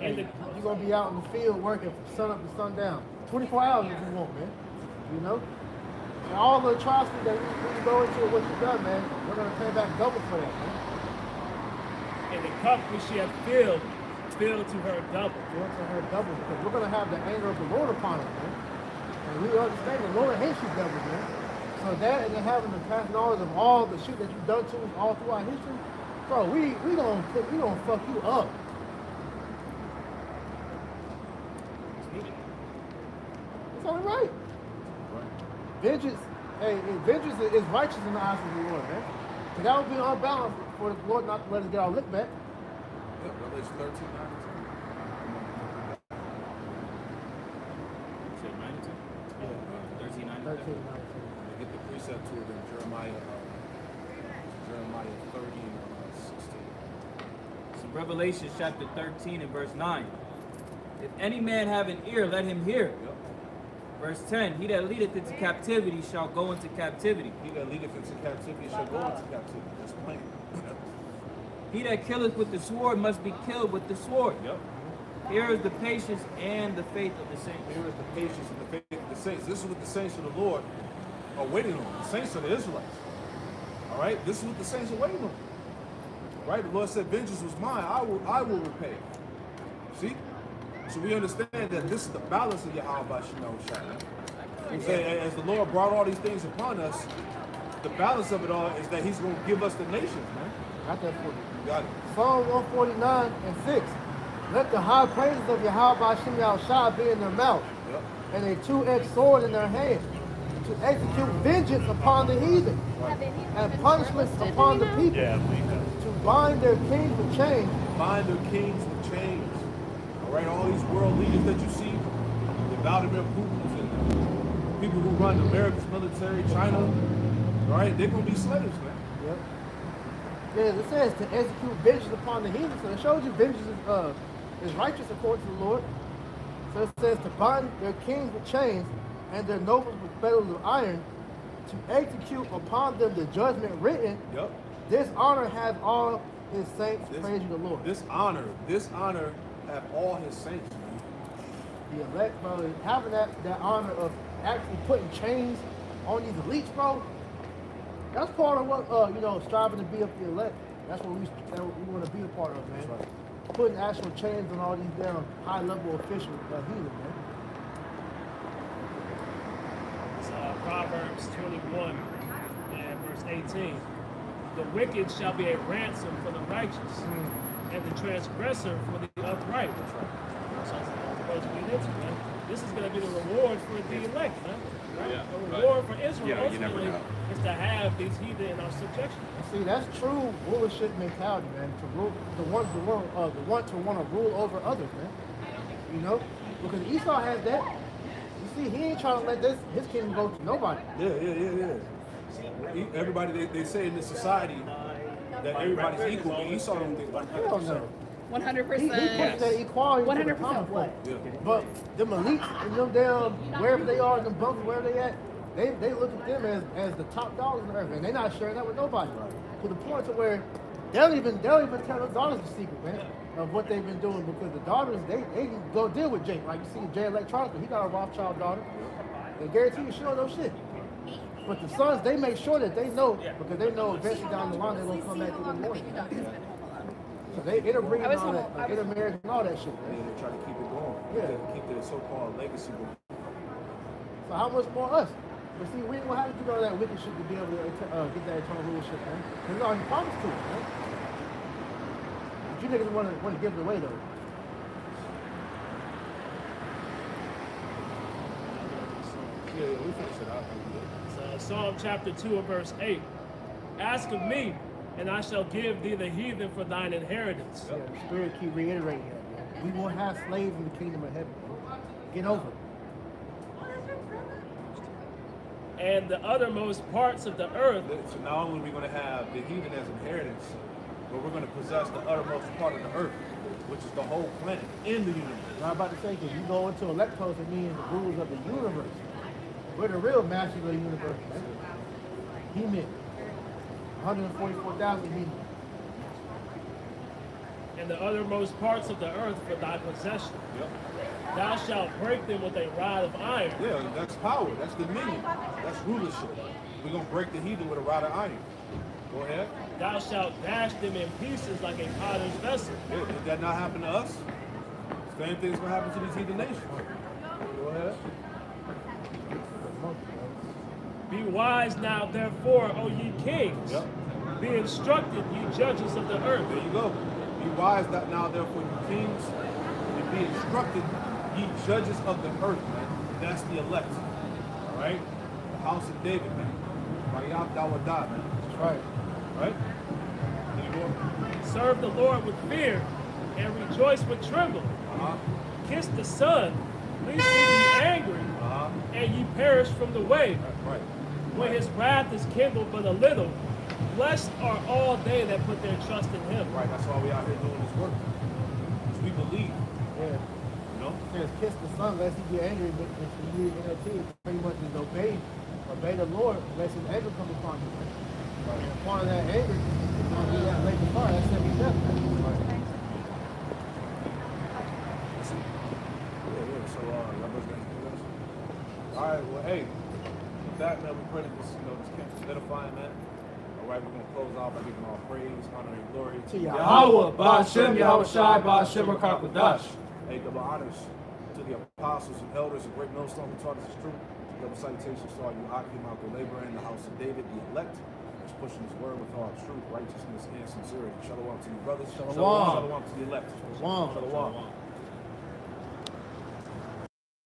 And the, You're gonna be out in the field working from sun up to sundown. 24 hours if you want, man. And all the atrocities that we go into what you've done, man, we're gonna pay back double for that, man. and the cup which she hath filled to her double. Filled to her double, because we're gonna have the anger of the Lord upon us, man. And we understand the Lord hates you doubles, man. So that and then having the past knowledge of all the shit that you've done to us all throughout history, bro, we gonna fuck you up. It's only right. Vengeance is righteous in the eyes of the Lord, man. And that would be unbalanced for the Lord not to let us get our lick back. Yep, Revelation 13, 9, 13 and 19. Get the precept to it in Jeremiah 30 and 16. So Revelation chapter 13 and verse 9. If any man have an ear, let him hear. Yep. Verse 10, he that leadeth into captivity shall go into captivity. He that leadeth into captivity shall go into captivity. That's plain. Yep. He that killeth with the sword must be killed with the sword. Yep. Here is the patience and the faith of the saints. Here is the patience and the faith of the saints. This is what the saints of the Lord are waiting on. The saints are the Israelites. All right? This is what the saints are waiting on. All right? The Lord said, vengeance was mine. I will repay. See? So we understand that this is the balance of Yahweh Shai. As the Lord brought all these things upon us, the balance of it all is that he's going to give us the nations, man. Got that for you. You got it. Psalm 149 and 6. Let the high praises of Yahweh Shai be in their mouth, Yep. and a two-edged sword in their hand, to execute vengeance upon the heathen, and punishment upon the people, to bind their kings with chains. Bind their kings with chains. All right, all these world leaders that you see, the Vladimir Putins and the people who run America's military, China, all right, they're going to be slaves, man. Yep. Yeah, it says to execute vengeance upon the heathen. So it shows you vengeance is righteous according to the Lord. So it says to bind their kings with chains and their nobles with fetters of iron, to execute upon them the judgment written. Yep. This honor has all his saints. Praise you, the Lord. This honor have all his saints, man. The elect, bro, having that honor of actually putting chains on these elites, bro. That's part of what striving to be up the elect. That's what we want to be a part of, man. That's right. Putting actual chains on all these damn high level officials, heathen, man. It's Proverbs 21 and verse 18. The wicked shall be a ransom for the righteous, and the transgressor for the upright. So that's what we're supposed to get into, man. This is going to be the reward for the elect, man. Right? The reward for Israel ultimately is to have these heathen in our subjection. See, that's true rulership mentality, man. To rule, the one to want to rule over others, man. You know, because Esau has that. You see, he ain't trying to let his kingdom go to nobody. Yeah. Everybody, they say in this society that everybody's equal, but Esau don't think like that. Hell no. 100%. He pushes that equality to the 100% common what? folk. Yeah. But them elites and them down wherever they are, them bunks wherever they at, they look at them as the top dogs on earth, and they're not sharing that with nobody. To the point to where they'll even tell their daughters the secret, man, of what they've been doing, because the daughters they go deal with Jake. Like you see Jay Electronica, he got a Rothschild daughter. They guarantee you she don't know shit. But the sons, they make sure that they know, because they know eventually down the line they're gonna come back to them more. So they interbreed and all that, like intermarriage and all that shit, man. And they try to keep it going. Yeah. Keep their so-called legacy going. So how much more us? But see, we ain't gonna have to do all that wicked shit to be able to get that eternal rulership, man. Because he promised to us, man. But you niggas want to give it away, though. Yeah, we finish it out. Psalm chapter 2 and verse 8. Ask of me, and I shall give thee the heathen for thine inheritance. Yeah, the Spirit keep reiterating that, man. We won't have slaves in the kingdom of heaven, bro. Get over it. And the uttermost parts of the earth. So not only are we going to have the heathen as inheritance, but we're going to possess the uttermost part of the earth, which is the whole planet in the universe. I'm about to say, because you go into electos, it means the rulers of the universe. We're the real masters of the universe, man. He-Men. 144,000 he-men. And the uttermost parts of the earth for thy possession. Yep. Thou shalt break them with a rod of iron. Yeah, that's power. That's dominion. That's rulership. We're going to break the heathen with a rod of iron. Go ahead. Thou shalt dash them in pieces like a potter's vessel. Yeah, did that not happen to us? Same thing's going to happen to these heathen nations. Go ahead. Be wise now, therefore, O ye kings. Yep. Be instructed, ye judges of the earth. There you go. Be wise now, therefore, you kings, and be instructed, ye judges of the earth, man. That's the elect. All right? The house of David, man. Vayam Dawadah, man. That's right. Right? There you go. Serve the Lord with fear and rejoice with trembling. Uh-huh. Kiss the Son, lest he be angry, Uh-huh. and ye perish from the way. Right. When his wrath is kindled but a little, blessed are all they that put their trust in him. Right. That's why we out here doing this work. Because we believe. Yeah. You know? It says kiss the son lest he get angry, but if you read NLT, it pretty much is obey the Lord lest his anger come upon you. Right. And upon that anger, it's going to be that lake of fire. That's going to be death. Right. Yeah. So, y'all boys got anything else? All right. Well, hey. With that, man, we pray that this, this camp is edifying, man. All right, we're going to close out by giving all praise, honor, and glory To Yahweh, Ba'ashem, Yahweh Shai, Ba'ashem, Rakakadash. Hey, double honors to the apostles and elders, a great millstone who taught us the truth. Double salutations to all you Akim, Malcolm Labor, in the house of David, the elect, who's pushing his word with all truth, righteousness, and sincerity. Shalom to you, brothers. Shalom. Shalom to the elect. Shalom. Shalom.